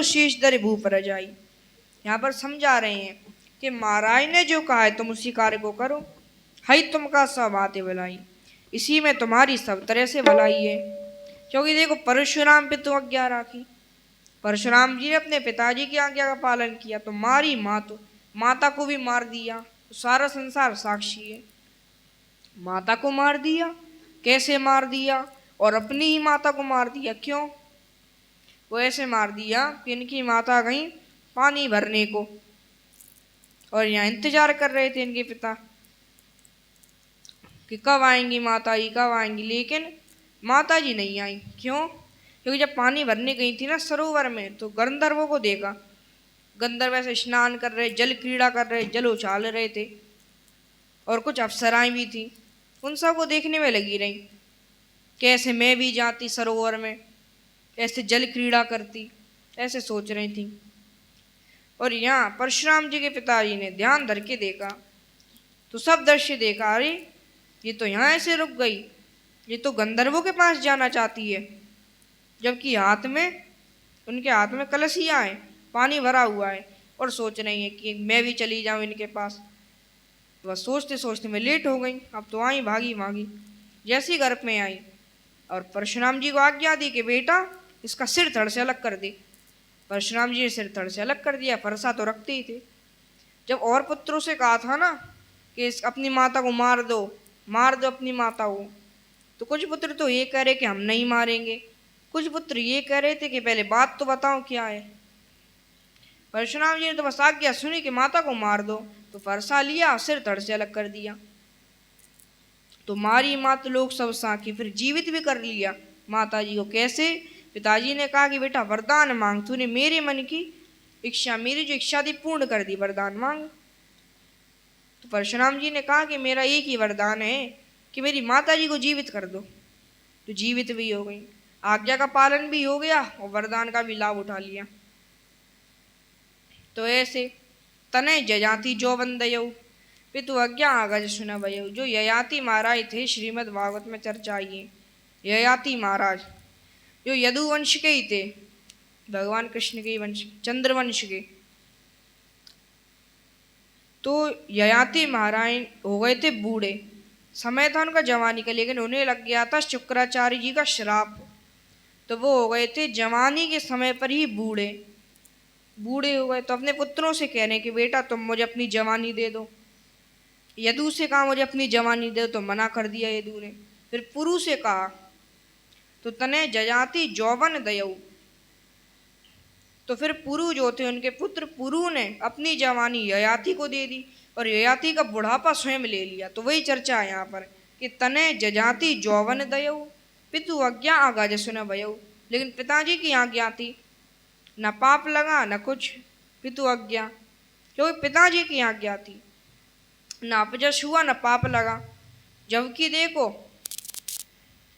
Speaker 1: शीश धरे भूप रजाई। यहाँ पर समझा रहे हैं कि महाराज ने जो कहा है तुम उसी कार्य को करो। हई तुमका सब आते भलाई, इसी में तुम्हारी सब तरह से भलाई है। क्योंकि देखो परशुराम पे तो आज्ञा राखी, परशुराम जी ने अपने पिताजी की आज्ञा का पालन किया तो मारी माता को भी मार दिया। तो सारा संसार साक्षी है, माता को मार दिया। कैसे मार दिया? और अपनी ही माता को मार दिया। क्यों? वो ऐसे मार दिया कि इनकी माता गई पानी भरने को और यहाँ इंतजार कर रहे थे इनके पिता कि कब आएंगी माता जी, कब आएंगी, लेकिन माता जी नहीं आई। क्यों? क्योंकि जब पानी भरने गई थी ना सरोवर में तो गंधर्वों को देखा, गंधर्व ऐसे स्नान कर रहे, जल क्रीड़ा कर रहे, जल उछाल रहे थे, और कुछ अप्सराएं भी थी। उन सबको देखने में लगी रही कैसे मैं भी जाती सरोवर में, ऐसे जल क्रीड़ा करती, ऐसे सोच रही थी। और यहाँ परशुराम जी के पिताजी ने ध्यान धर के देखा तो सब दृश्य देखा, अरे ये तो यहाँ ऐसे रुक गई, ये तो गंधर्वों के पास जाना चाहती है, जबकि उनके हाथ में कलशियाँ हैं, पानी भरा हुआ है, और सोच रही है कि मैं भी चली जाऊँ इनके पास। बस सोचते सोचते मैं लेट हो गई। अब तो आई भागी। जैसी घर में आई और परशुराम जी को आज्ञा दी कि बेटा इसका सिर धड़ से अलग कर दे। परशुराम जी ने सिर धड़ से अलग कर दिया, फरसा तो रखते ही थे। जब और पुत्रों से कहा था ना कि अपनी माता को मार दो अपनी माता को, तो कुछ पुत्र तो ये कह रहे कि हम नहीं मारेंगे, कुछ पुत्र ये कह रहे थे कि पहले बात तो बताओ क्या है। परशुराम जी ने तो बस आज्ञा सुनी कि माता को मार दो, तो फरसा लिया, सिर धड़ से अलग कर दिया। तो मारी मात लोग सब साखी, फिर जीवित भी कर लिया माता जी को। कैसे? पिताजी ने कहा कि बेटा वरदान मांग, तूने मेरे मन की इच्छा, मेरी जो इच्छा थी पूर्ण कर दी, वरदान मांग। तो परशुराम जी ने कहा कि मेरा एक ही वरदान है कि मेरी माता जी को जीवित कर दो। तो जीवित भी हो गई, आज्ञा का पालन भी हो गया और वरदान का भी लाभ उठा लिया। तो ऐसे तने जजाति जो वंदयऊ पितु आज्ञा आगज सुन भयऊ। जो ययाति महाराज थे, श्रीमद् भागवत में चर्चा आई है, ययाति महाराज जो यदुवंश के ही थे, भगवान कृष्ण के वंश, चंद्रवंश के। तो ययाति महाराज हो गए थे बूढ़े, समय था उनका जवानी का, लेकिन उन्हें लग गया था शुक्राचार्य जी का श्राप, तो वो हो गए थे जवानी के समय पर ही बूढ़े हो गए। तो अपने पुत्रों से कह रहे कि बेटा तुम मुझे अपनी जवानी दे दो। यदु से कहा मुझे अपनी जवानी दे दो, तो मना कर दिया यदु ने। फिर पुरु से कहा तो तने जजाति जौवन दयऊ। तो फिर पुरु जो थे उनके पुत्र पुरु ने अपनी जवानी ययाति को दे दी और ययाति का बुढ़ापा स्वयं ले लिया। तो वही चर्चा है यहाँ पर कि तने जजाति जौवन दयऊ पितु आज्ञा आगा जसुन भयऊ। लेकिन पिताजी की आज्ञा थी, न पाप लगा न कुछ, पितु आज्ञा, क्योंकि पिताजी की आज्ञा थी, न अपजस हुआ न पाप लगा। जबकि देखो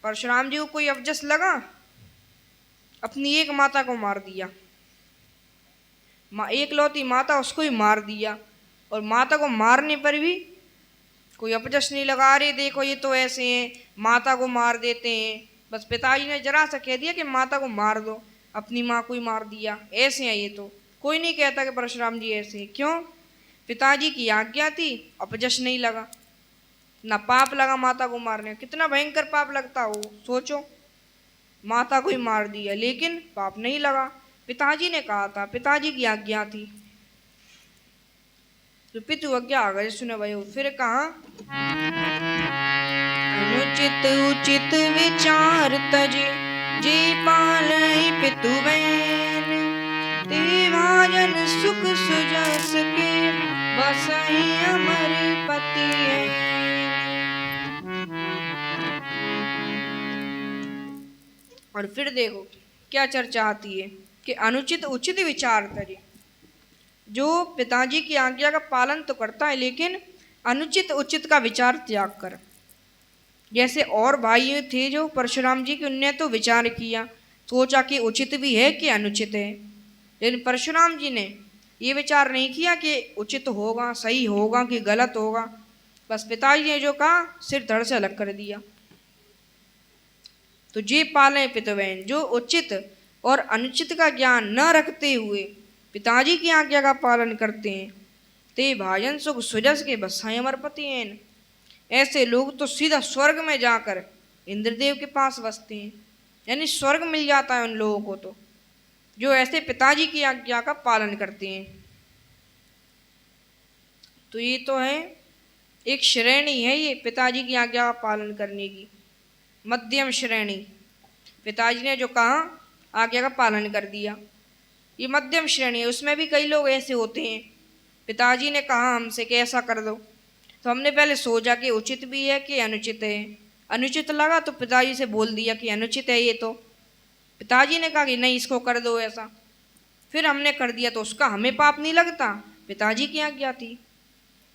Speaker 1: परशुराम जी को कोई अपजस लगा, अपनी एक माता को मार दिया, एक लौती माता उसको ही मार दिया, और माता को मारने पर भी कोई अपजस नहीं लगा, अरे देखो ये तो ऐसे हैं, माता को मार देते हैं। बस पिताजी ने जरा सा कह दिया कि माता को मार दो, अपनी माँ को ही मार दिया, ऐसे हैं ये। तो कोई नहीं कहता कि परशुराम जी ऐसे हैं। क्यों? पिताजी की आज्ञा थी, अपजस नहीं लगा, ना पाप लगा माता को मारने। कितना भयंकर पाप लगता हो, सोचो, माता को ही मार दिया लेकिन पाप नहीं लगा, पिताजी ने कहा था, पिताजी की आज्ञा थी। तो पितु आज्ञा आ गए सुने भयो। फिर कहा अनुचित उचित विचार तजे जे पालई पितु बैन, ते भाजन सुख सुजस के बसई अमर पति है। और फिर देखो क्या चर्चा आती है कि अनुचित उचित विचार करे, जो पिताजी की आज्ञा का पालन तो करता है लेकिन अनुचित उचित का विचार त्याग कर। जैसे और भाई थे जो परशुराम जी के, उनने तो विचार किया, सोचा कि उचित भी है कि अनुचित है, लेकिन परशुराम जी ने ये विचार नहीं किया कि उचित होगा, सही होगा कि गलत होगा। बस पिताजी ने जो कहा सिर धड़ से अलग कर दिया। तो जे पाले पितवैन, जो उचित और अनुचित का ज्ञान न रखते हुए पिताजी की आज्ञा का पालन करते हैं, ते भाजन सुख सुजस के बसाएं अमरपति हैं। ऐसे लोग तो सीधा स्वर्ग में जाकर इंद्रदेव के पास बसते हैं, यानी स्वर्ग मिल जाता है उन लोगों को, तो जो ऐसे पिताजी की आज्ञा का पालन करते हैं। तो ये तो है एक श्रेणी है, ये पिताजी की आज्ञा का पालन करने की मध्यम श्रेणी। पिताजी ने जो कहा आज्ञा का पालन कर दिया, ये मध्यम श्रेणी है। उसमें भी कई लोग ऐसे होते हैं, पिताजी ने कहा हमसे कि ऐसा कर दो, तो हमने पहले सोचा कि उचित भी है कि अनुचित है। अनुचित लगा तो पिताजी से बोल दिया कि अनुचित है ये, तो पिताजी ने कहा कि नहीं इसको कर दो ऐसा, फिर हमने कर दिया, तो उसका हमें पाप नहीं लगता, पिताजी की आज्ञा थी।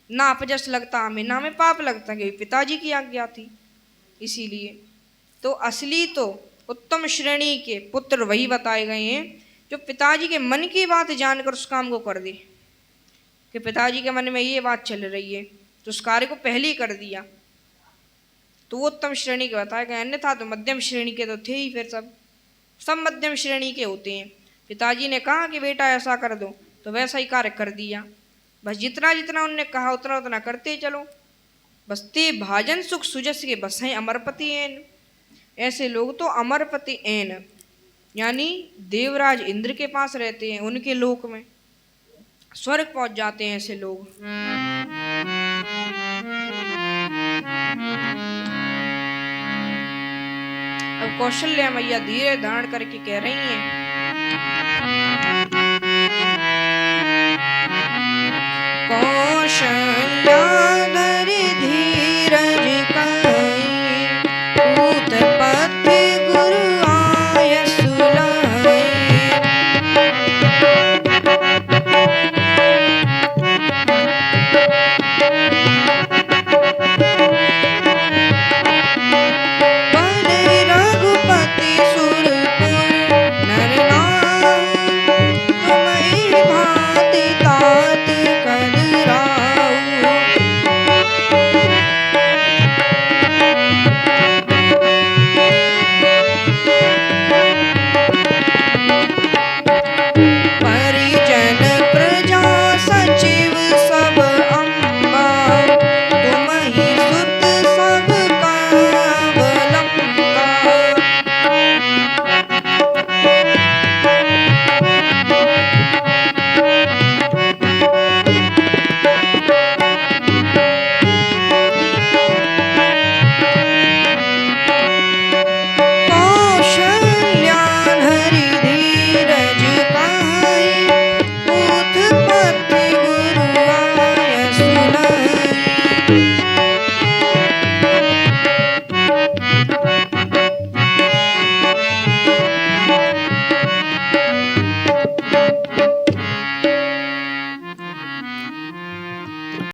Speaker 1: ना अपजस लगता हमें, ना हमें पाप लगता, क्योंकि पिताजी की आज्ञा थी। इसीलिए तो असली तो उत्तम श्रेणी के पुत्र वही बताए गए हैं जो पिताजी के मन की बात जानकर उस काम को कर दे, कि पिताजी के मन में ये बात चल रही है तो उस कार्य को पहले ही कर दिया, तो वो उत्तम श्रेणी के बताए गए। अन्यथा तो मध्यम श्रेणी के तो थे ही, फिर सब मध्यम श्रेणी के होते हैं। पिताजी ने कहा कि बेटा ऐसा कर दो, तो वैसा ही कार्य कर दिया, बस जितना जितना उनने कहा उतना उतना करते चलो। बस ते भाजन सुख सुजस के बसें अमरपति एन। ऐसे लोग तो अमरपति एन यानी देवराज इंद्र के पास रहते हैं, उनके लोक में स्वर्ग पहुंच जाते हैं ऐसे लोग। अब कौशल्या मैया धीरे धारण करके कह रही हैं